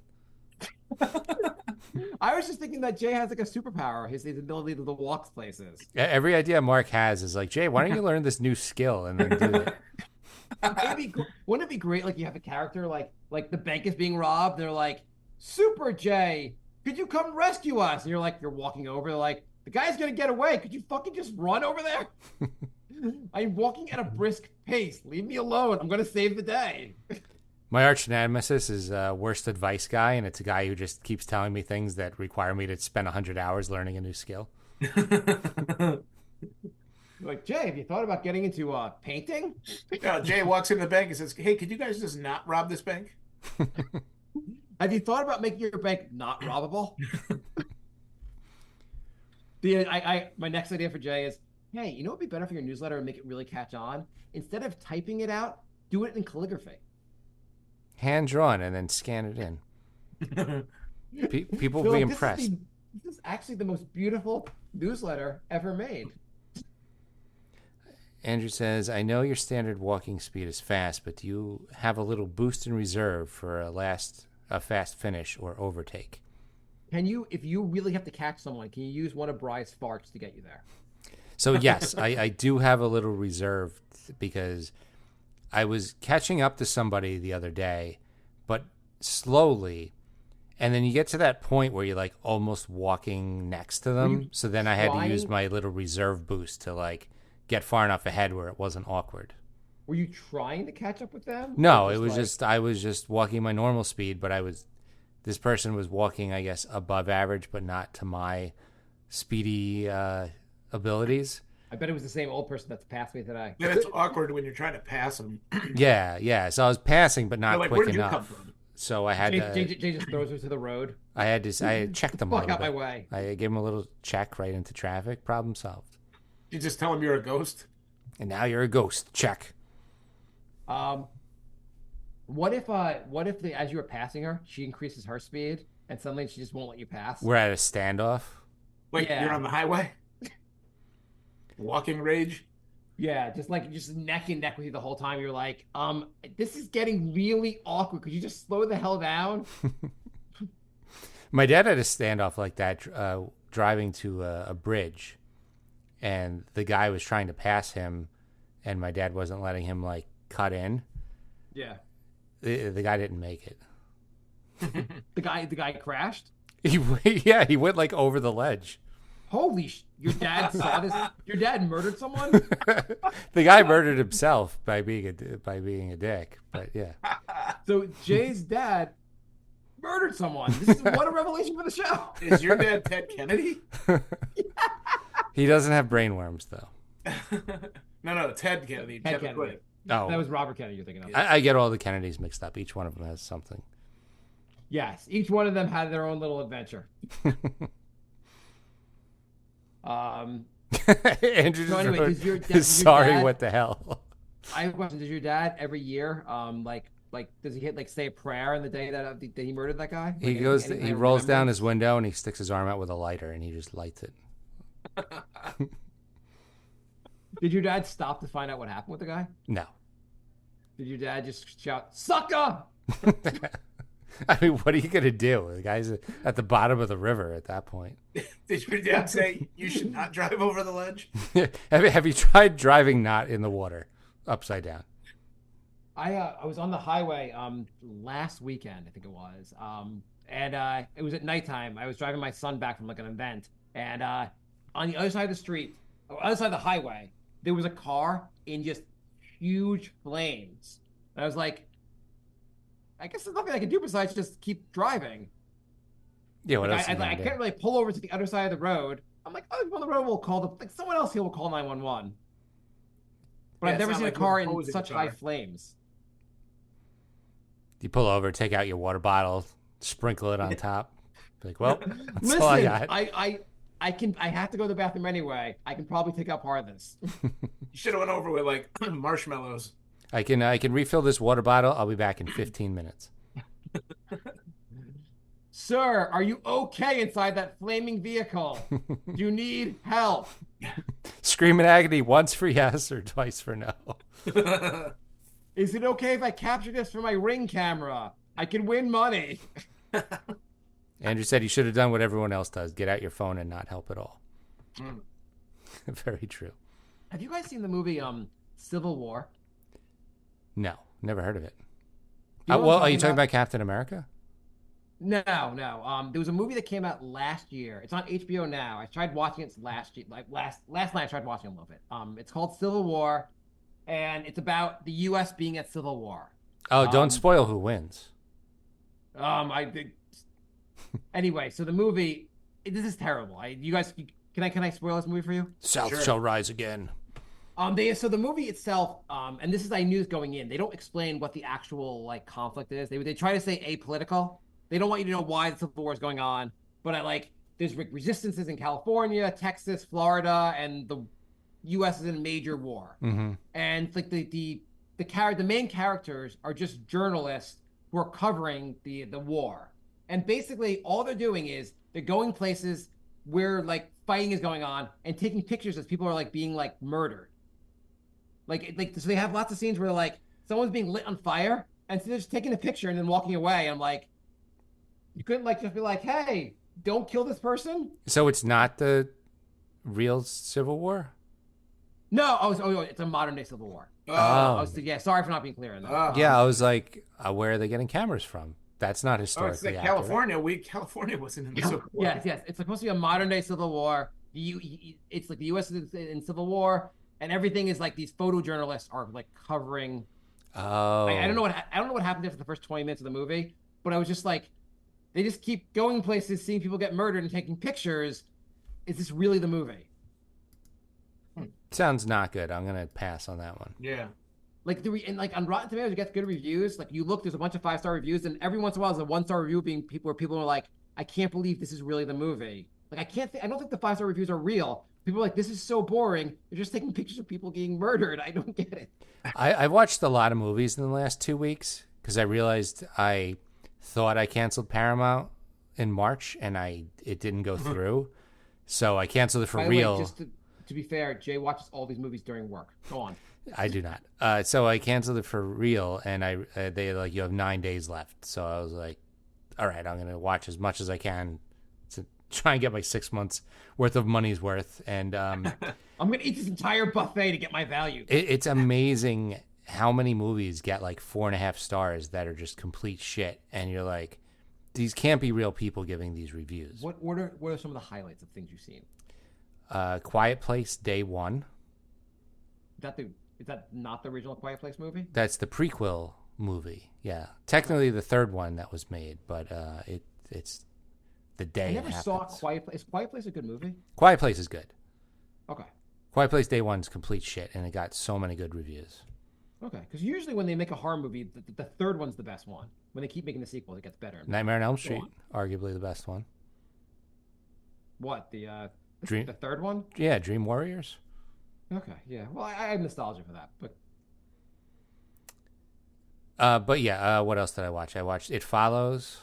I was just thinking that Jay has like a superpower, his ability to walk places. Every idea Mark has is like, Jay, why don't you learn this new skill and then do it? Wouldn't it be great? Like you have a character like the bank is being robbed. They're like, Super Jay, could you come rescue us? And you're walking over. They're like, the guy's gonna get away. Could you fucking just run over there? I'm walking at a brisk pace. Leave me alone. I'm gonna save the day. My arch nemesis is worst advice guy, and it's a guy who just keeps telling me things that require me to spend 100 hours learning a new skill. Like, Jay, have you thought about getting into painting? Jay walks into the bank and says, "Hey, could you guys just not rob this bank?" Have you thought about making your bank not robbable? My next idea for Jay is, hey, you know what would be better for your newsletter and make it really catch on? Instead of typing it out, do it in calligraphy. Hand drawn and then scan it in. People will be impressed. This is actually the most beautiful newsletter ever made. Andrew says, I know your standard walking speed is fast, but do you have a little boost in reserve for a fast finish or overtake? Can you, if you really have to catch someone, can you use one of Bry's farts to get you there? So yes, I do have a little reserve because I was catching up to somebody the other day, but slowly, And then you get to that point where you're like almost walking next to them. So then I had to use trying- my little reserve boost to like get far enough ahead where it wasn't awkward. Were you trying to catch up with them? No, Or it was like- just I was just walking my normal speed, but this person was walking, I guess, above average, but not to my speedy abilities. I bet it was the same old person that's passed me today. Then it's awkward when you're trying to pass them. Yeah. So I was passing, but not They're like, quick where did you enough. come from? So I had Jay to. just throws her to the road. I had checked them a Fuck little out my bit. way. I gave him a little check right into traffic. Problem solved. You just tell them you're a ghost. And now you're a ghost. Check. What if as you were passing her, she increases her speed and suddenly she just won't let you pass? We're at a standoff. Like Yeah. you're on the highway. Walking rage. Yeah, just neck and neck with you the whole time. You're like, this is getting really awkward. Could you just slow the hell down? My dad had a standoff like that driving to a bridge, and the guy was trying to pass him, and my dad wasn't letting him like cut in. Yeah. The guy didn't make it. The guy crashed. He went like over the ledge. Your dad saw this? Your dad murdered someone? The guy murdered himself by being a dick. But yeah, So Jay's dad murdered someone. This is what a revelation for the show. Is your dad Ted Kennedy? he doesn't have brain worms though. No, Ted Kennedy. Ted Kevin Kennedy. Quinn. Oh, That was Robert Kennedy you're thinking of. I get all the Kennedys mixed up. Each one of them has something. Yes, each one of them had their own little adventure. Andrew So anyway, wrote, does your sorry, dad- what the hell? I have a question. Does your dad every year, does he hit say a prayer on the day that he murdered that guy? He Like, goes, any he kind of rolls down remembrance? his window and he sticks his arm out with a lighter and he just lights it. Did your dad stop to find out what happened with the guy? No. Did your dad just shout, "Sucker"? I mean, what are you going to do? The guy's at the bottom of the river at that point. Did your dad say you should not drive over the ledge? Have you tried driving not in the water, upside down? I was on the highway last weekend, I think it was, and it was at nighttime. I was driving my son back from like an event, and on the other side of the street, or other side of the highway, there was a car in just huge flames. And I was like, I guess there's nothing I can do besides just keep driving. Yeah, what else? I are you gonna can't do? really pull over to the other side of the road. I'm like, oh, on the road, we'll call someone else here will call 911. But Yeah, I've it's never not seen like a car we're in opposing such each high other. flames. You pull over, take out your water bottle, sprinkle it on top. Be like, well, that's Listen, all I got. I have to go to the bathroom anyway. I can probably take out part of this. You should have went over with like marshmallows. I can refill this water bottle. I'll be back in 15 minutes. Sir, are you okay inside that flaming vehicle? Do you need help? Scream in agony once for yes or twice for no. Is it okay if I capture this for my Ring camera? I can win money. Andrew said you should have done what everyone else does. Get out your phone and not help at all. Very true. Have you guys seen the movie Civil War? No, never heard of it. You know what I'm Well, are you talking talking about? about Captain America? No. There was a movie that came out last year. It's on HBO now. I tried watching it last year, like last night. I tried watching a little bit. It's called Civil War, and it's about the U.S. being at civil war. Oh, don't spoil who wins. Anyway, so the movie, this is terrible. You guys, can I spoil this movie for you? South Sure. shall rise again. So the movie itself, and this is I knew going in. They don't explain what the actual like conflict is. They try to say apolitical. They don't want you to know why the Civil War is going on. But there's resistances in California, Texas, Florida, and the U.S. is in a major war. Mm-hmm. And like the main characters are just journalists who are covering the war. And basically, all they're doing is they're going places where like fighting is going on and taking pictures as people are like being like murdered. So they have lots of scenes where like someone's being lit on fire, and so they're just taking a picture and then walking away. And I'm like, you couldn't like just be like, hey, don't kill this person. So it's not the real Civil War? No, it's a modern day Civil War. Oh. Yeah, sorry for not being clear on that. Yeah, I was like, where are they getting cameras from? That's not Oh, it's historically like accurate. California wasn't in the Civil War. Yes, yes. It's supposed to be a modern day Civil War. It's like the U.S. is in Civil War, and everything is like these photojournalists are like covering. I don't know Oh, I don't know what happened after the first 20 minutes of the movie, but I was just like, they just keep going places, seeing people get murdered and taking pictures. Is this really the movie? sounds not good. I'm gonna pass on that one. Yeah. Like and like on Rotten Tomatoes, it gets good reviews. Like you look, there's a bunch of 5-star reviews, and every once in a while, there's a 1-star review being people where people are like, "I can't believe this is really the movie." Like I don't think the 5-star reviews are real. People are like, "This is so boring. They're just taking pictures of people getting murdered." I don't get it. I've watched a lot of movies in the last 2 weeks because I realized I thought I canceled Paramount in March and it didn't go through, so I canceled it for By the real. way, just to be fair, Jay watches all these movies during work. Go on. I do not. So I canceled it for real, and they like you have 9 days left. So I was like, all right, I'm gonna watch as much as I can to try and get my 6 months worth of money's worth. And I'm gonna eat this entire buffet to get my value. it's amazing how many movies get like 4.5 stars that are just complete shit, and you're like, these can't be real people giving these reviews. What are some of the highlights of things you've seen? Quiet Place Day One. Is that not the original Quiet Place movie? That's the prequel movie. Yeah, technically the third one that was made, but it's the day. I never it saw happens. Quiet Place. Is Quiet Place a good movie? Quiet Place is good. Okay. Quiet Place Day One's complete shit, and it got so many good reviews. Okay. Because usually when they make a horror movie, the third one's the best one. When they keep making the sequels, it gets better. Nightmare on Elm Street, arguably the best one. What Dream, the third one? yeah, Dream Warriors. Okay. Yeah. Well, I have nostalgia for that, But yeah, what else did I watch? I watched It Follows.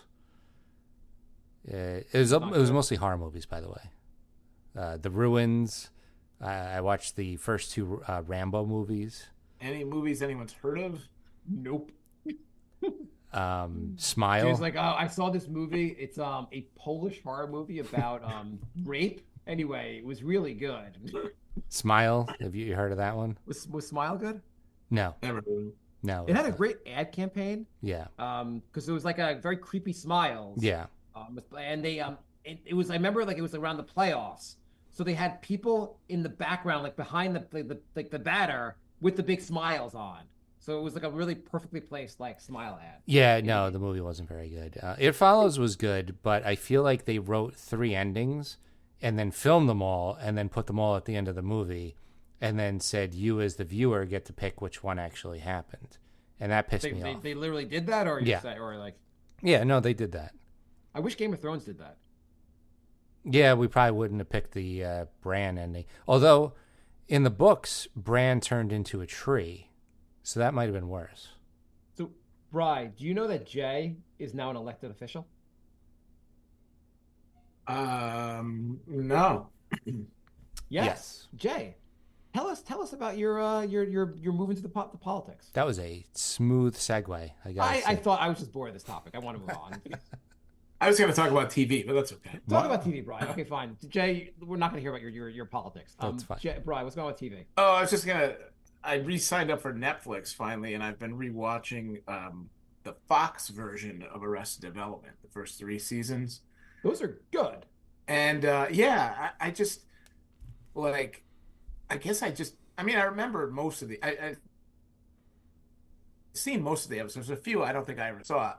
It was mostly horror movies, by the way. The Ruins. I watched the first two Rambo movies. Any movies anyone's heard of? nope. Smile. She was like, "Oh, I saw this movie. It's a Polish horror movie about rape. Anyway, it was really good." Smile. Have you heard of that one? Was Smile good? No, Never heard of. no. It had a great ad campaign. Yeah, Because it was like a very creepy Smiles. yeah. And they it was, I remember, like it was around the playoffs, so they had people in the background, like behind the batter with the big smiles on. So it was like a really perfectly placed like smile ad. Yeah, no, the movie wasn't very good. It Follows was good, but I feel like they wrote 3 endings and then filmed them all and then put them all at the end of the movie and then said you as the viewer get to pick which one actually happened. And that pissed me off. They literally did that, or Yeah. or like, Yeah, no, they did that. I wish Game of Thrones did that. Yeah, we probably wouldn't have picked the Bran ending. Although in the books, Bran turned into a tree. So that might have been worse. So, Bri, do you know that Jay is now an elected official? No. Yes. Jay, tell us about your move into the politics. That was a smooth segue. I thought I was just bored of this topic. I want to move on. I was going to talk about TV, but that's okay. Talk about TV, Brian. Okay, fine. Jay, we're not going to hear about your politics. That's fine. Jay, Brian, what's going on with TV? Oh, I was just gonna. I re-signed up for Netflix finally, and I've been rewatching the Fox version of Arrested Development, the first 3 seasons. Those are good. And yeah, I just like. I guess I mean, I remember most of the. I've seen most of the episodes. There's a few I don't think I ever saw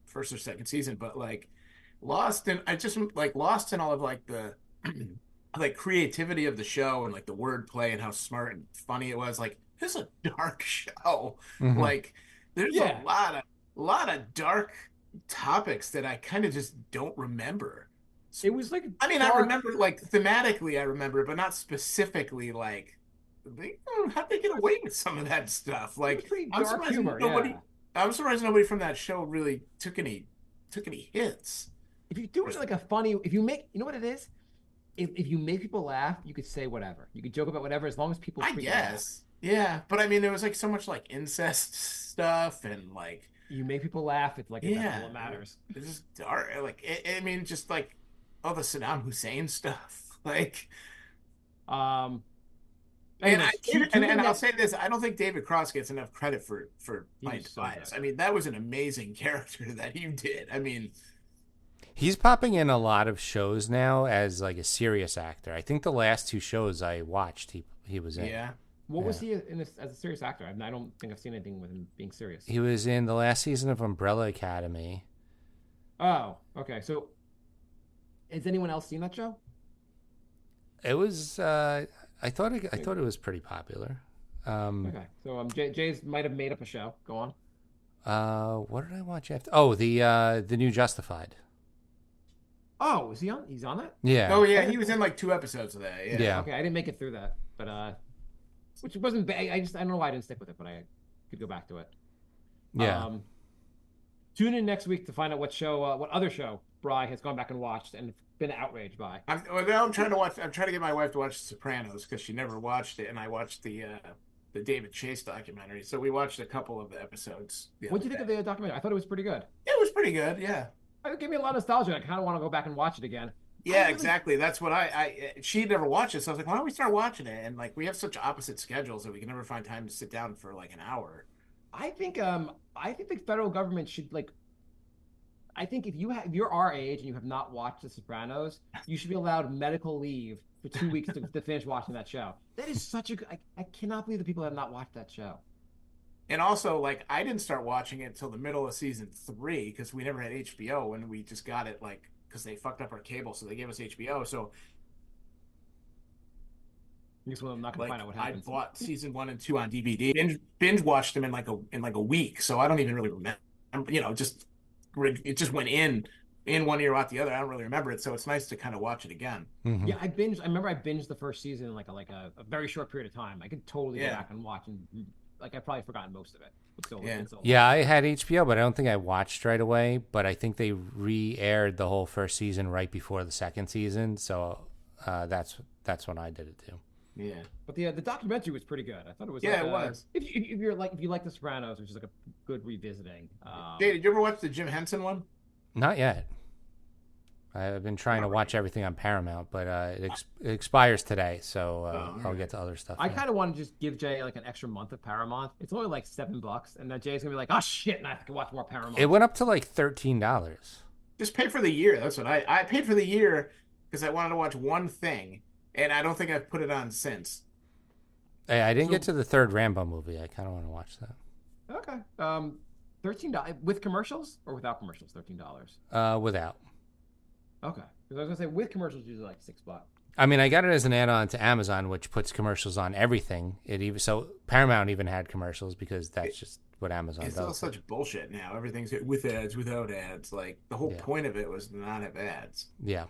first or second season, but like Lost, and I just like lost in all of like the like creativity of the show and like the wordplay and how smart and funny it was. Like, this is a dark show. Mhm. Like, there's Yeah. a lot of dark topics that I kind of just don't remember. It was like I mean, dark. I remember like thematically, I remember, but not specifically like how'd they get away with some of that stuff? Like, Pretty I'm dark surprised humor. nobody. Yeah. I'm surprised nobody from that show really took any hits. If you do it like a funny, if you make, you know what it is? If you make people laugh, you could say whatever. You could joke about whatever as long as people. I guess, yeah, but I mean, there was like so much like incest stuff and like You make people laugh. It's like that's yeah, all that matters. it's just dark. Like, I mean, just like all the Saddam Hussein stuff. Like, Um, And Anyways, and I'll next. say this: I don't think David Cross gets enough credit for He playing was so Tobias. good. I mean, that was an amazing character that he did. I mean, He's popping in a lot of shows now as like a serious actor. I think the last two shows I watched, he was in. yeah. What Yeah. was he in this, as a serious actor? I don't think I've seen anything with him being serious. He was in the last season of Umbrella Academy. Oh, okay. So, has anyone else seen that show? It was I thought it was pretty popular. Okay. So, Jay's might have made up a show. Go on. What did I watch after? Oh, the new Justified. Oh, is he on? He's on that? Yeah. Oh yeah, he was in like 2 episodes of that. Yeah. Yeah. Okay, I didn't make it through that, but which wasn't bad. I don't know why I didn't stick with it, but I could go back to it. Yeah. Tune in next week to find out what other show Bry has gone back and watched and been outraged by. Now I'm trying to watch. I'm trying to get my wife to watch The Sopranos because she never watched it, and I watched the David Chase documentary. So we watched a couple of the episodes. What do you think of the documentary? I thought it was pretty good. It was pretty good. Yeah. It gave me a lot of nostalgia. I kind of want to go back and watch it again. Yeah, exactly. That's what she never watched it, so I was like, why don't we start watching it? And like we have such opposite schedules that we can never find time to sit down for like an hour. I think the federal government should like. I think if you're our age and you have not watched The Sopranos, you should be allowed medical leave for 2 weeks to finish watching that show. That is such a. I cannot believe the people have not watched that show. And also, like, I didn't start watching it until the middle of season 3 because we never had HBO and we just got it like because they fucked up our cable, so they gave us HBO. So I guess I'm not gonna like find out what I happens. bought season 1 and 2 on DVD. Binge watched them in like a week, so I don't even really remember. Just it just went in one ear out the other. I don't really remember it, so it's nice to kind of watch it again. Mhm. Yeah, I remember I binged the first season in like a very short period of time. I could totally go back and watch and like I've probably forgotten most of it. Yeah, I had HBO, but I don't think I watched right away. But I think they re-aired the whole first season right before the second season, so that's when I did it too. Yeah, but the documentary was pretty good. I thought it was. Yeah, like, it was. If you like The Sopranos, which is like a good revisiting. Jay, did you ever watch the Jim Henson one? Not yet. I've been trying to watch everything on Paramount, but it expires today, so I'll get to other stuff. I kind of want to just give Jay like an extra month of Paramount. It's only like $7, and then Jay's gonna be like, "Oh shit!" and I have to watch more Paramount. It went up to like $13. Just pay for the year. That's what I paid for the year because I wanted to watch one thing, and I don't think I've put it on since. Hey, I didn't get to the third Rambo movie. I kind of want to watch that. Okay. $13 with commercials or without commercials? $13. Without. Okay. Because I was gonna say with commercials, usually like $6. I mean, I got it as an add-on to Amazon, which puts commercials on everything. So Paramount even had commercials because that's just what Amazon does. It's all such bullshit now. Everything's with ads, without ads. Like the whole point of it was to not have ads. Yeah.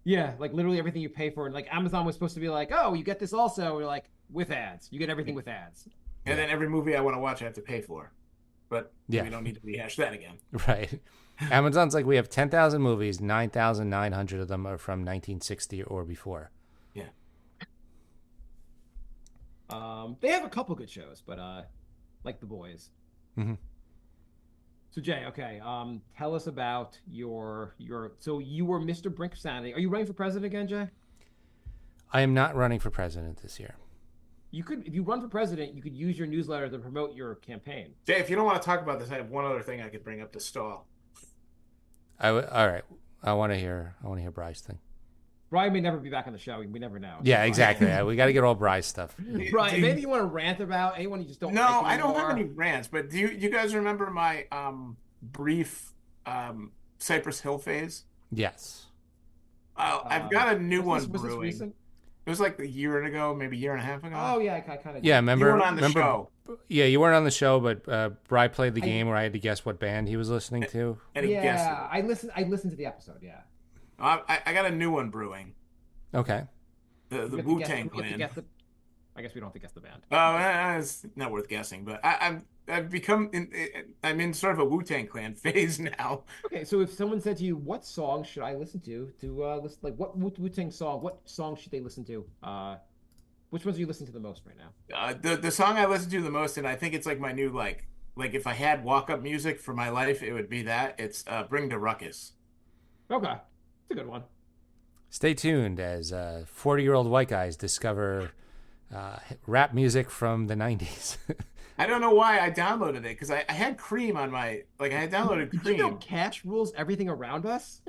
Yeah, like literally everything you pay for, and like Amazon was supposed to be like, "Oh, you get this also." We're like, with ads, you get everything with ads. And then every movie I want to watch, I have to pay for. But we don't need to rehash that again. Right. Amazon's like, we have 10,000 movies, 9,900 of them are from 1960 or before. Yeah. They have a couple good shows, but like The Boys. Mm-hmm. So Jay, okay, tell us about your. So you were Mr. Brink of Sanity. Are you running for president again, Jay? I am not running for president this year. You could, if you run for president, you could use your newsletter to promote your campaign. Jay, if you don't want to talk about this, I have one other thing I could bring up to stall. All right. I want to hear Bry's thing. Brian may never be back on the show. We never know. Yeah, exactly. We got to get all Bry's stuff. Brian, maybe you want to rant about anyone you just don't. No, like I don't anymore. have any rants. But do you guys remember my brief Cypress Hill phase? Yes. I've got a new one was brewing. this recent? It was like a year ago, maybe a year and a half ago. Oh yeah, I kind of. Yeah, remember? You weren't on the show. Yeah, you weren't on the show, but Bry played the game where I had to guess what band he was listening to. And he guessed it. I listened to the episode. Yeah. I got a new one brewing. Okay. The Wu-Tang Clan. I guess we don't have to guess the band. Oh, it's not worth guessing. But I'm in sort of a Wu-Tang Clan phase now. Okay, so if someone said to you, "What song should I listen to listen, like what Wu-Tang song? What song should they listen to? Which ones are you listening to the most right now?" The song I listen to the most, and I think it's like my new like if I had walk-up music for my life, it would be that. It's "Bring the Ruckus." Okay, it's a good one. Stay tuned as 40-year-old white guys discover rap music from the 90s. I don't know why I downloaded it because I had Cream on my I had downloaded Did you know Cream. cash rules everything around us?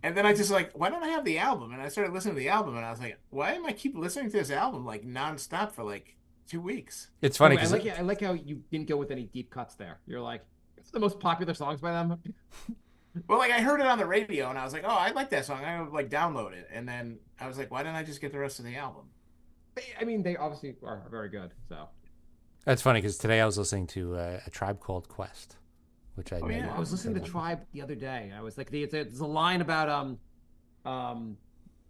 And then I just like, why don't I have the album? And I started listening to the album, and I was like, why am I keep listening to this album like nonstop for like 2 weeks? It's funny I because like how you didn't go with any deep cuts there. You're like, it's the most popular songs by them. Well, like I heard it on the radio, and I was like, oh, I like that song. I would like download it, and then I was like, why didn't I just get the rest of the album? I mean, they obviously are very good. So that's funny because today I was listening to a Tribe Called Quest, which I yeah. I was listening to Tribe the other day. I was like, there's a line about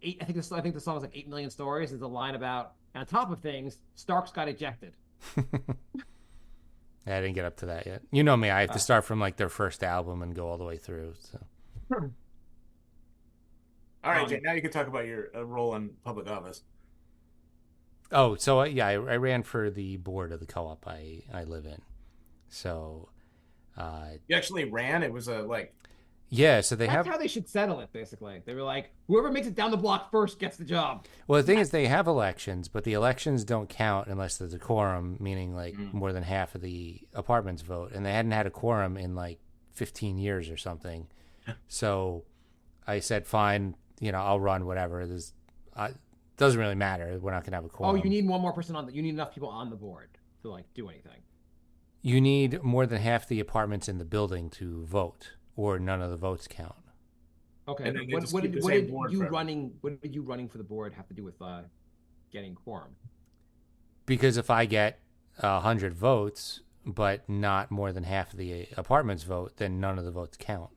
eight. I think the song was like 8 million stories. There's a line about on top of things, Starks got ejected. I didn't get up to that yet. You know me, I have to start from like their first album and go all the way through. So, all right, Jay, now you can talk about your role in public office. oh, so yeah, I ran for the board of the co-op I live in. So, You actually ran. It was yeah, so they That's have. how they should settle it. Basically, they were like, whoever makes it down the block first gets the job. Well, the thing is, they have elections, but the elections don't count unless there's a quorum, meaning like more than half of the apartments vote. And they hadn't had a quorum in like 15 years or something. So I said, fine, I'll run whatever. Doesn't really matter. We're not going to have a quorum. Oh, you need one more person you need enough people on the board to like do anything. You need more than half the apartments in the building to vote, or none of the votes count. Okay. And then they What, just what keep did the same board you forever. running for the board have to do with getting quorum? Because if I get 100 votes, but not more than half of the apartments vote, then none of the votes count.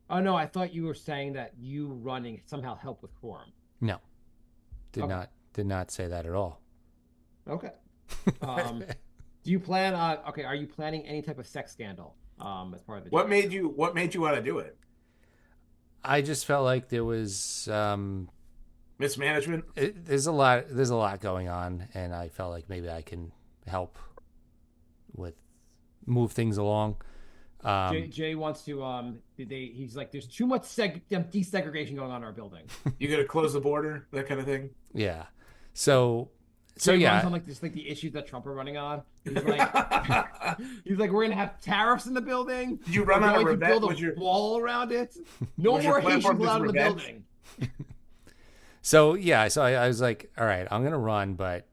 Oh no, I thought you were saying that you running somehow helped with quorum. No, did Okay. not say that at all. Okay. Do you plan? Okay, are you planning any type of sex scandal as part of the what job? made you want to do it? I just felt like there was Mismanagement. there's a lot going on, and I felt like maybe I can help with move things along. Jay wants to. He's like, there's too much desegregation going on in our building. You got to close the border, that kind of thing. Yeah, so Jay yeah, runs on like the issues that Trump are running on. He's like, we're gonna have tariffs in the building. Did you run We're on a going to revenge? build a wall around it. No was your more Haitians platform just allowed in the revenge? building. So yeah, so I was like, all right, I'm gonna run, but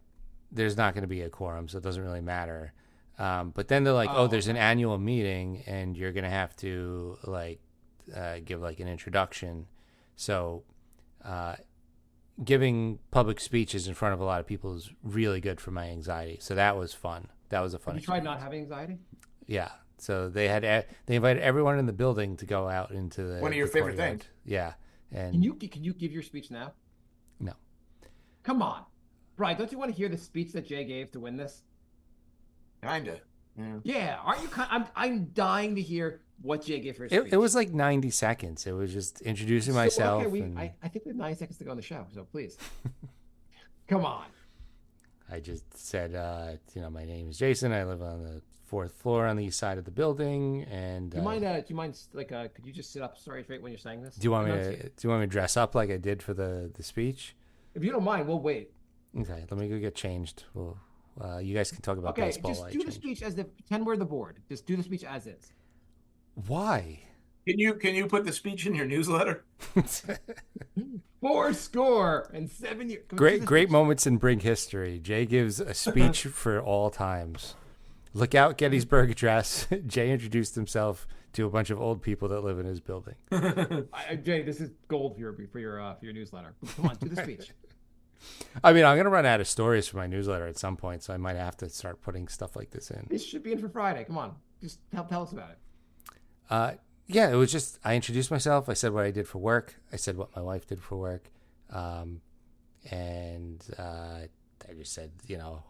there's not gonna be a quorum, so it doesn't really matter. But then they're like, oh, there's an annual meeting, and you're gonna have to like give like an introduction. So giving public speeches in front of a lot of people is really good for my anxiety. So that was fun. That was a fun. Have you tried experience. not having anxiety? Yeah. So they invited everyone in the building to go out into the One of your favorite courtyard. things. Yeah. And Can you give your speech now? no. Come on, Brian. Don't you want to hear the speech that Jay gave to win this? Kinda. Yeah. Yeah. Aren't you? I'm dying to hear what Jay gave for his speech. It was like 90 seconds. It was just introducing myself. Okay, and I think we have 9 seconds to go on the show, so please, come on. I just said, my name is Jason. I live on the 4th floor on the east side of the building. And Do you mind? Could you just sit up straight when you're saying this? do you want me to dress up like I did for the speech? If you don't mind, we'll wait. Okay, let me go get changed. Well, you guys can talk about Okay, baseball. just while I do the change. speech as if pretend we're the board. Just do the speech as is. Why? Can you put the speech in your newsletter? 4-7 years. Great moments in Brink history. Jay gives a speech for all times. Look out, Gettysburg Address. Jay introduced himself to a bunch of old people that live in his building. Jay, this is gold for your newsletter. Come on, do the speech. I mean, I'm going to run out of stories for my newsletter at some point, so I might have to start putting stuff like this in. This should be in for Friday. Come on, just tell us about it. Yeah, it was just, I introduced myself. I said what I did for work. I said what my wife did for work. And I just said,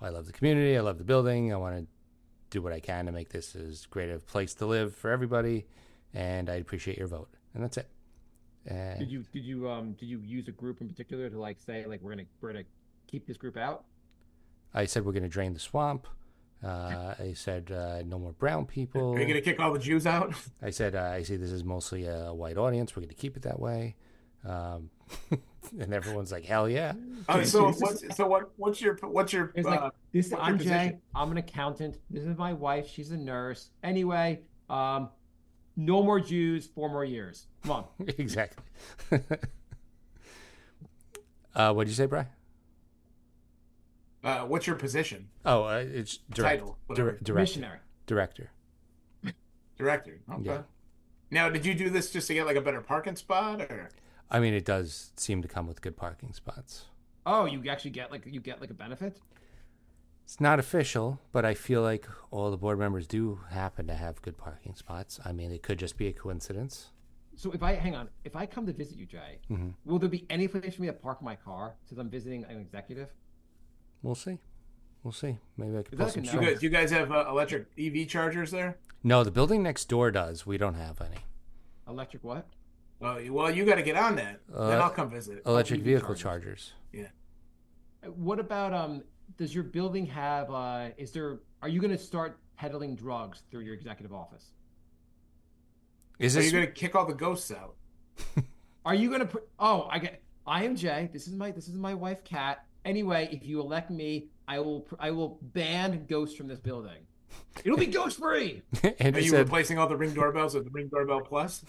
I love the community. I love the building. I want to do what I can to make this as great a place to live for everybody. And I appreciate your vote. And that's it. And Did you use a group in particular to like say like we're gonna keep this group out? I said we're going to drain the swamp. I said no more brown people. Are you gonna kick all the Jews out? I said I see this is mostly a white audience. We're going to keep it that way. And everyone's like, hell yeah. So what's your It's like this. what's your I'm Jay. position? I'm an accountant. This is my wife. She's a nurse. Anyway, no more Jews. 4 more years. Come on. Exactly. What'd you say, Bri? What's your position? Oh, it's Title, whatever. director. Missionary. Director. Director. Okay. Yeah. Now, did you do this just to get like a better parking spot, or? I mean, it does seem to come with good parking spots. Oh, you actually get like a benefit. It's not official, but I feel like all the board members do happen to have good parking spots. I mean, it could just be a coincidence. So if I come to visit you, Jay, will there be any place for me to park my car since I'm visiting an executive? We'll see. We'll see. Maybe I could Is pull that some like a Do no? strings. you guys have electric EV chargers there? No, the building next door does. We don't have any. Electric what? Well, you got to get on that. Then I'll come visit. Electric EV vehicle chargers. chargers. Yeah. What about does your building have are you going to start peddling drugs through your executive office? Is Are this you going to kick all the ghosts out? Are you going to I am Jay. This is my wife Kat. Anyway, if you elect me, I will ban ghosts from this building. It'll be ghost free. Andrew Are you said, replacing all the Ring doorbells with the Ring Doorbell Plus?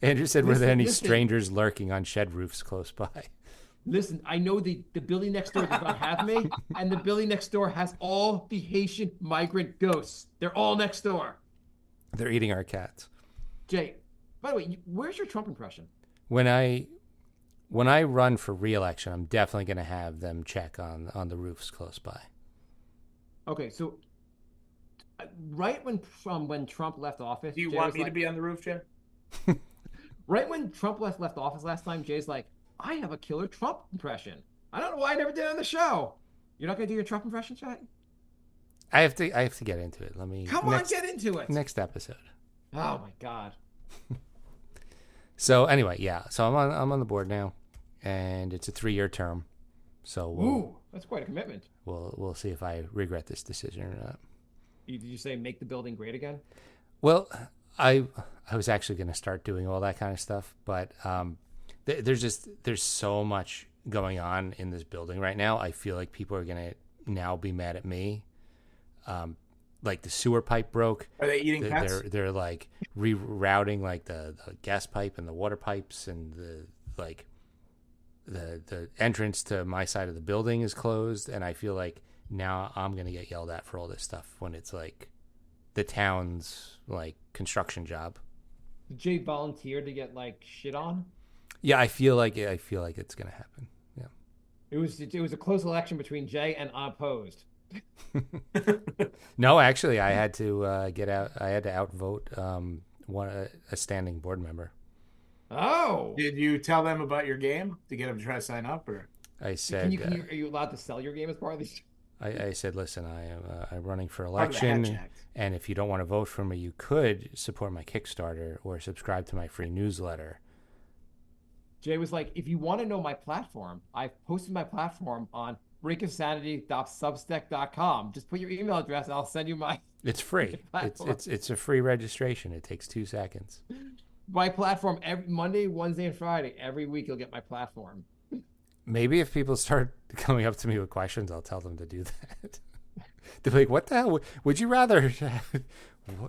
Andrew said, were there any Listen. strangers lurking on shed roofs close by? Listen, I know the building next door does not have me, and the building next door has all the Haitian migrant ghosts. They're all next door. They're eating our cats. Jay, by the way, where's your Trump impression? When I run for re-election, I'm definitely going to have them check on the roofs close by. Okay, so right when Trump left office, Do you Jay want was me to like- be on the roof, Jay? right when Trump left office last time, Jay's like, I have a killer Trump impression. I don't know why I never did it on the show. You're not gonna do your Trump impression, Jay? I have to get into it. Let me Come on, get into it. next episode. Oh my God. So anyway, yeah. So I'm on the board now, and it's a 3-year term. So Ooh, that's quite a commitment. we'll see if I regret this decision or not. Did you say make the building great again? Well, I was actually going to start doing all that kind of stuff, but there's so much going on in this building right now. I feel like people are going to now be mad at me. Like the sewer pipe broke. Are they eating pets? They're like rerouting like the gas pipe and the water pipes, and the entrance to my side of the building is closed, and I feel like now I'm gonna get yelled at for all this stuff when it's like the town's like construction job. Did Jay volunteer to get like shit on? Yeah, I feel like it's gonna happen. Yeah. It was a close election between Jay and unopposed. No, actually, I had to get out. I had to outvote a standing board member. Oh, Did you tell them about your game to get them to try to sign up, or? I said, are you allowed to sell your game as part of these? I said, listen, I'm running for Part of the Hatch election, Act. and if you don't want to vote for me, you could support my Kickstarter or subscribe to my free newsletter. Jay was like, if you want to know my platform, I've posted my platform on breakinsanity.substack.com. Just put your email address and I'll send you my It's free. It's a free registration. It takes 2 seconds. platform every Monday, Wednesday, and Friday. Every week you'll get my platform. Maybe if people start coming up to me with questions, I'll tell them to do that. They're like, what the hell? Would you rather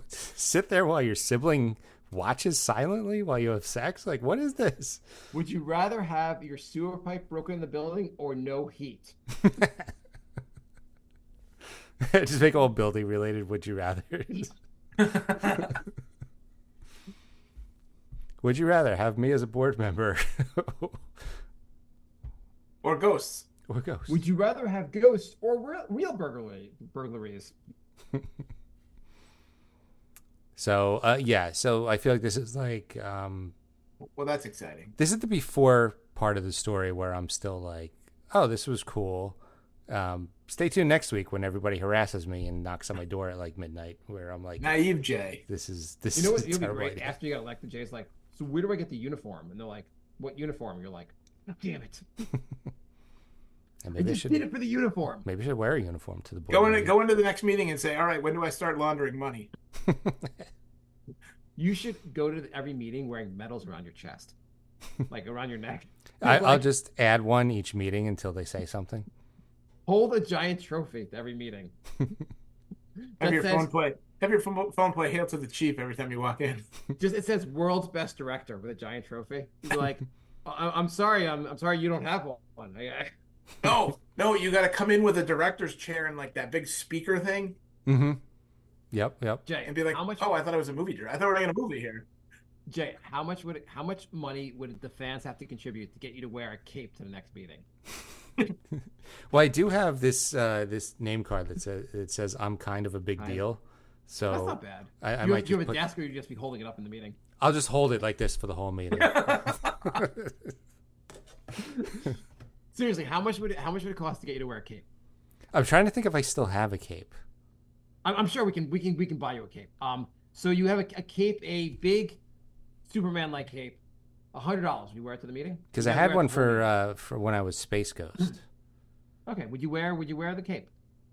sit there while your sibling watches silently while you have sex? Like, what is this? Would you rather have your sewer pipe broken in the building or no heat? Just make all building related. Would you rather? Would you rather have me as a board member Or ghosts? or ghosts? Would you rather have ghosts or real burglaries? So yeah, so I feel like this is like Well, that's exciting. this is the before part of the story where I'm still like, oh, this was cool. Stay tuned next week when everybody harasses me and knocks on my door at like midnight, where I'm like, Naive Jay. this is You know is what? a You'll be terrible great. idea. After you got elected, Jay's like, so where do I get the uniform? And they're like, what uniform? You're like, oh, damn it. And I maybe I just should did it for the uniform. maybe I should wear a uniform to the board. Go meeting. into the next meeting and say, all right, when do I start laundering money? You should go to every meeting wearing medals around your chest. like around your neck. I'll just add one each meeting until they say something. Hold a giant trophy to every meeting. Have your phone play "Hail to the Chief" every time you walk in. Just it says "World's Best Director" with a giant trophy. You're like, I'm sorry, I'm sorry you don't have one. No, you got to come in with a director's chair and like that big speaker thing. Mm-hmm. Yep. Jay, and be like, I thought it was a movie director. I thought we were making a movie here. Jay, how much money would the fans have to contribute to get you to wear a cape to the next meeting? Well, I do have this name card that says I'm kind of a big deal. So that's not bad. I you might have a desk, or you just be holding it up in the meeting? I'll just hold it like this for the whole meeting. Seriously, how much would it cost to get you to wear a cape? I'm trying to think if I still have a cape. I'm sure we can buy you a cape. So you have a cape, a big Superman-like cape, $100. Would you wear it to the meeting? Because I had one for when I was Space Ghost. Okay, would you wear the cape?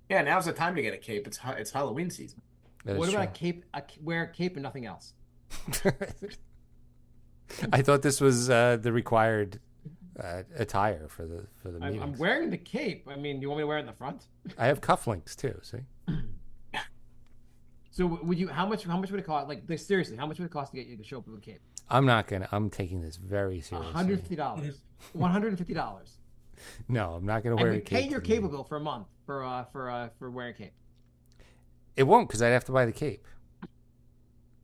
Yeah, now's the time to get a cape. It's Halloween season. What about a cape? Wear a cape and nothing else. I thought this was the required attire for the meetings. I'm wearing the cape. I mean, do you want me to wear it in the front? I have cufflinks too. See. So would you? How much would it cost? Like seriously, how much would it cost to get you to show up with a cape? I'm taking this very seriously. $150. $150. No, I'm not gonna wear a cape. Pay your cable bill for a month for wearing a cape. It won't, because I'd have to buy the cape.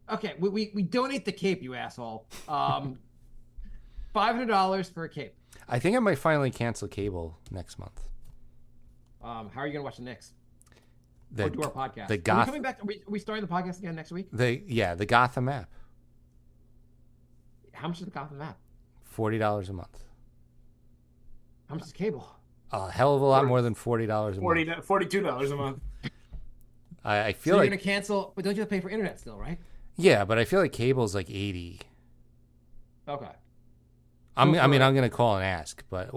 Okay, we donate the cape, you asshole. $500 for a cape. I think I might finally cancel cable next month. How are you gonna watch the Knicks? Or do our podcast? The Goth. Are we coming back? Are we starting the podcast again next week? The Gotham app. How much is the Gotham app? $40 a month. How much is cable? A hell of a lot more than $40 a month. $42 a month. I feel so like you're gonna cancel, but don't you have to pay for internet still, right? Yeah, but I feel like cable's like $80. Okay. I'm gonna call and ask, but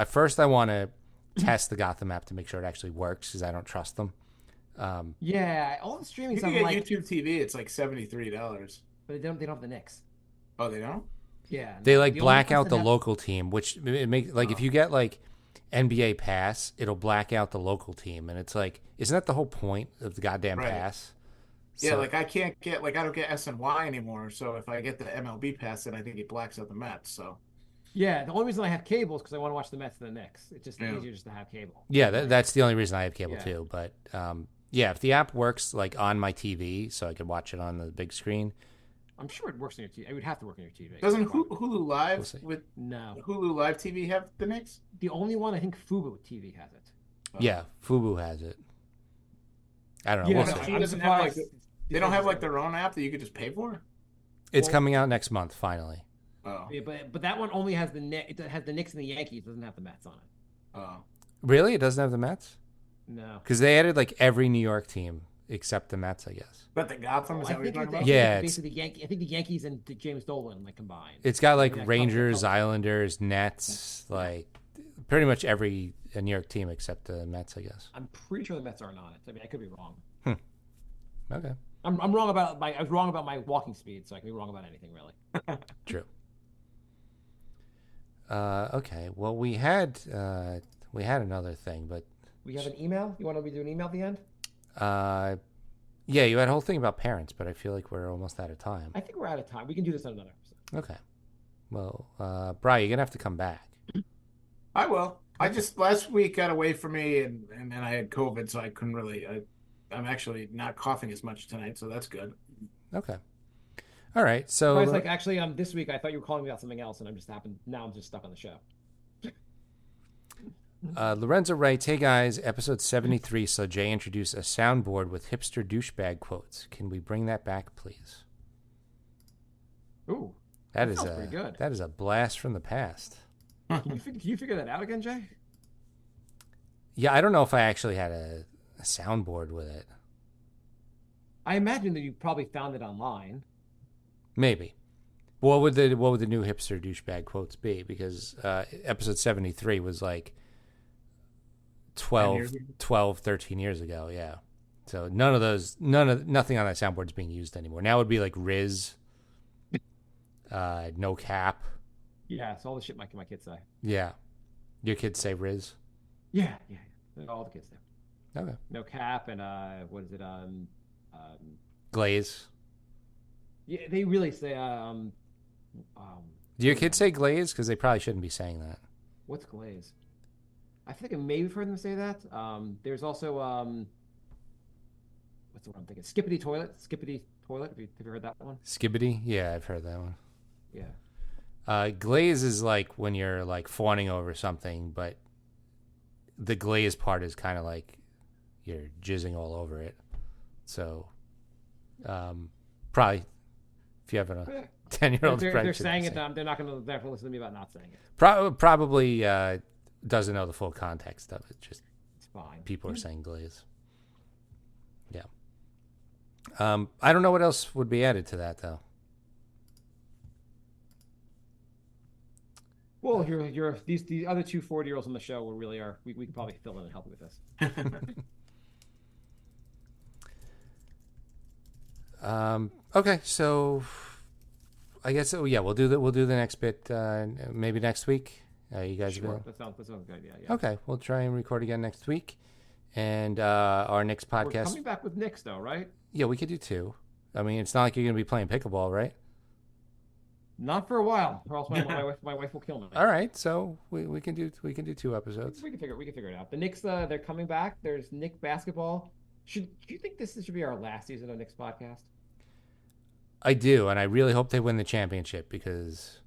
first I want to test the Gotham app to make sure it actually works, because I don't trust them. Yeah, all the streaming You stuff. can get YouTube TV. It's like $73. But they don't have the Knicks. Oh, they don't? Yeah. They black out the local team, which it makes if you get like NBA Pass, it'll black out the local team, and it's like, isn't that the whole point of the goddamn pass? Yeah, like I can't get I don't get SNY anymore. So if I get the MLB Pass, then I think it blacks out the Mets. So. Yeah, the only reason I have cable is because I want to watch the Mets and the Knicks. It's just easier just to have cable. Yeah, that's the only reason I have cable too. But if the app works like on my TV, so I could watch it on the big screen. I'm sure it works on your TV. It would have to work on your TV. Doesn't Hulu Live Hulu Live TV have the Knicks? The only one, I think Fubo TV has it. Yeah, Fubo has it. I don't know. Yeah, we'll see. They don't have like their own app that you could just pay for? It's coming out next month, finally. Oh. Yeah, but that one only has it has the Knicks and the Yankees. It doesn't have the Mets on it. Oh. Really? It doesn't have the Mets? No. Because they added like every New York team except the Mets, I guess. But the Gotham, is that what you're talking about? Yeah. Basically, I think the Yankees and James Dolan combined. It's got like Rangers, Islanders, Nets, like pretty much every New York team except the Mets, I guess. I'm pretty sure the Mets aren't on it. I mean, I could be wrong. Okay. I'm wrong about I was wrong about my walking speed, so I can be wrong about anything really. True. Okay. Well, we had another thing, but we have an email. You want to do an email at the end? Yeah, you had a whole thing about parents, but I feel like we're almost out of time. I think we're out of time. We can do this on another episode. Okay. Well, Brian, you're gonna have to come back. I will. I just last week got away from me, and then I had COVID, so I couldn't really. I'm actually not coughing as much tonight, so that's good. Okay. All right. So it's like actually, this week I thought you were calling me about something else, and I'm just stuck on the show. Lorenzo writes, "Hey guys, episode 73 saw Jay introduce a soundboard with hipster douchebag quotes. Can we bring that back, please?" Ooh, that is pretty good. That is a blast from the past. Can you figure that out again, Jay? Yeah, I don't know if I actually had a soundboard with it. I imagine that you probably found it online. Maybe. What would the new hipster douchebag quotes be? Because episode 73 was like 12, 13 years ago, yeah. So nothing on that soundboard is being used anymore. Now it would be like Riz, No Cap, Yeah, it's all the shit my kids say. Yeah. Your kids say Riz? Yeah. All the kids do. Okay. No cap and what is it? Glaze. Yeah, they really say Do your kids say glaze? Because they probably shouldn't be saying that. what's glaze? I think I maybe have heard them say that. There's also what's the one I'm thinking? Skippity toilet. Have you heard that one? Skibbity? Yeah, I've heard that one. Yeah. Glaze is like when you're like fawning over something, but the glaze part is kind of like you're jizzing all over it. So, probably if you have a 10-year-old friend, they're saying it. They're not going to therefore listen to me about not saying it. Probably doesn't know the full context of it. Just it's fine. People are saying glaze. Yeah. I don't know what else would be added to that though. Well, the other two 40-year-olds on the show were really are. We can probably fill in and help you with this. Okay, so I guess we'll do the next bit maybe next week. You guys sure. That sounds good. Yeah. Okay, we'll try and record again next week, and our next podcast. We're coming back with Knicks though, right? Yeah, we could do 2. I mean, it's not like you're going to be playing pickleball, right? Not for a while, or else my wife will kill me. All right, so we can do 2 episodes. We can figure it out. The Knicks they're coming back. There's Knick basketball. Do you think this should be our last season of Knicks podcast? I do, and I really hope they win the championship because.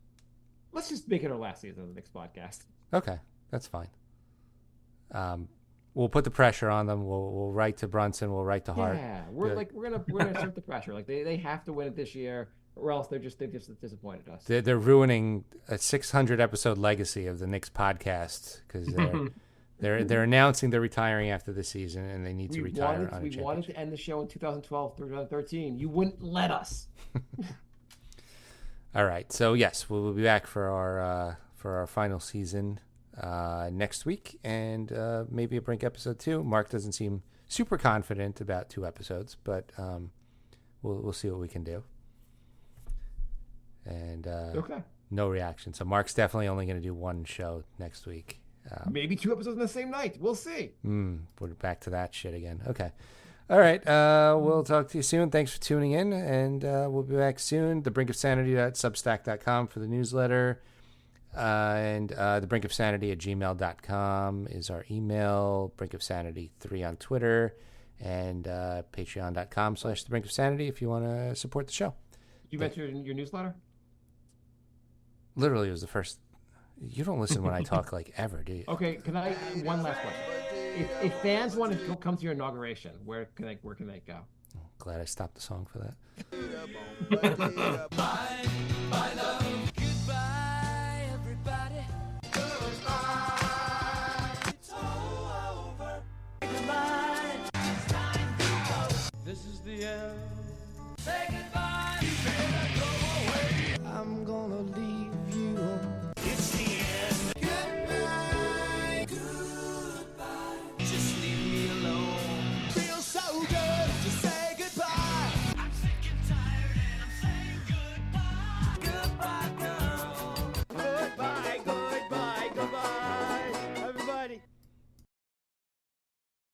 Let's just make it our last season of the Knicks podcast. Okay, that's fine. We'll put the pressure on them. We'll write to Brunson. We'll write to Hart. Yeah, we're gonna assert the pressure. Like they have to win it this year, or else they've just disappointed us. They're ruining a 600 episode legacy of the Knicks podcast because they're announcing they're retiring after the season and they need to retire on a championship. We wanted to end the show in 2012 through 2013. You wouldn't let us. All right, so yes, we'll be back for our final season next week, and maybe a Brink episode 2. Mark doesn't seem super confident about 2 episodes, but we'll see what we can do. And okay, no reaction. So Mark's definitely only going to do 1 show next week. Maybe 2 episodes in the same night. We'll see. We're back to that shit again. Okay. All right. We'll talk to you soon. Thanks for tuning in, and we'll be back soon. thebrinkofsanity.substack.com for the newsletter, and thebrinkofsanity@gmail.com is our email. Brinkofsanity3 on Twitter, and patreon.com/thebrinkofsanity if you want to support the show. You mentioned your newsletter? Literally, it was the first. You don't listen when I talk like ever, do you? Okay, one last question. If fans want to come to your inauguration, where can they go? Glad I stopped the song for that.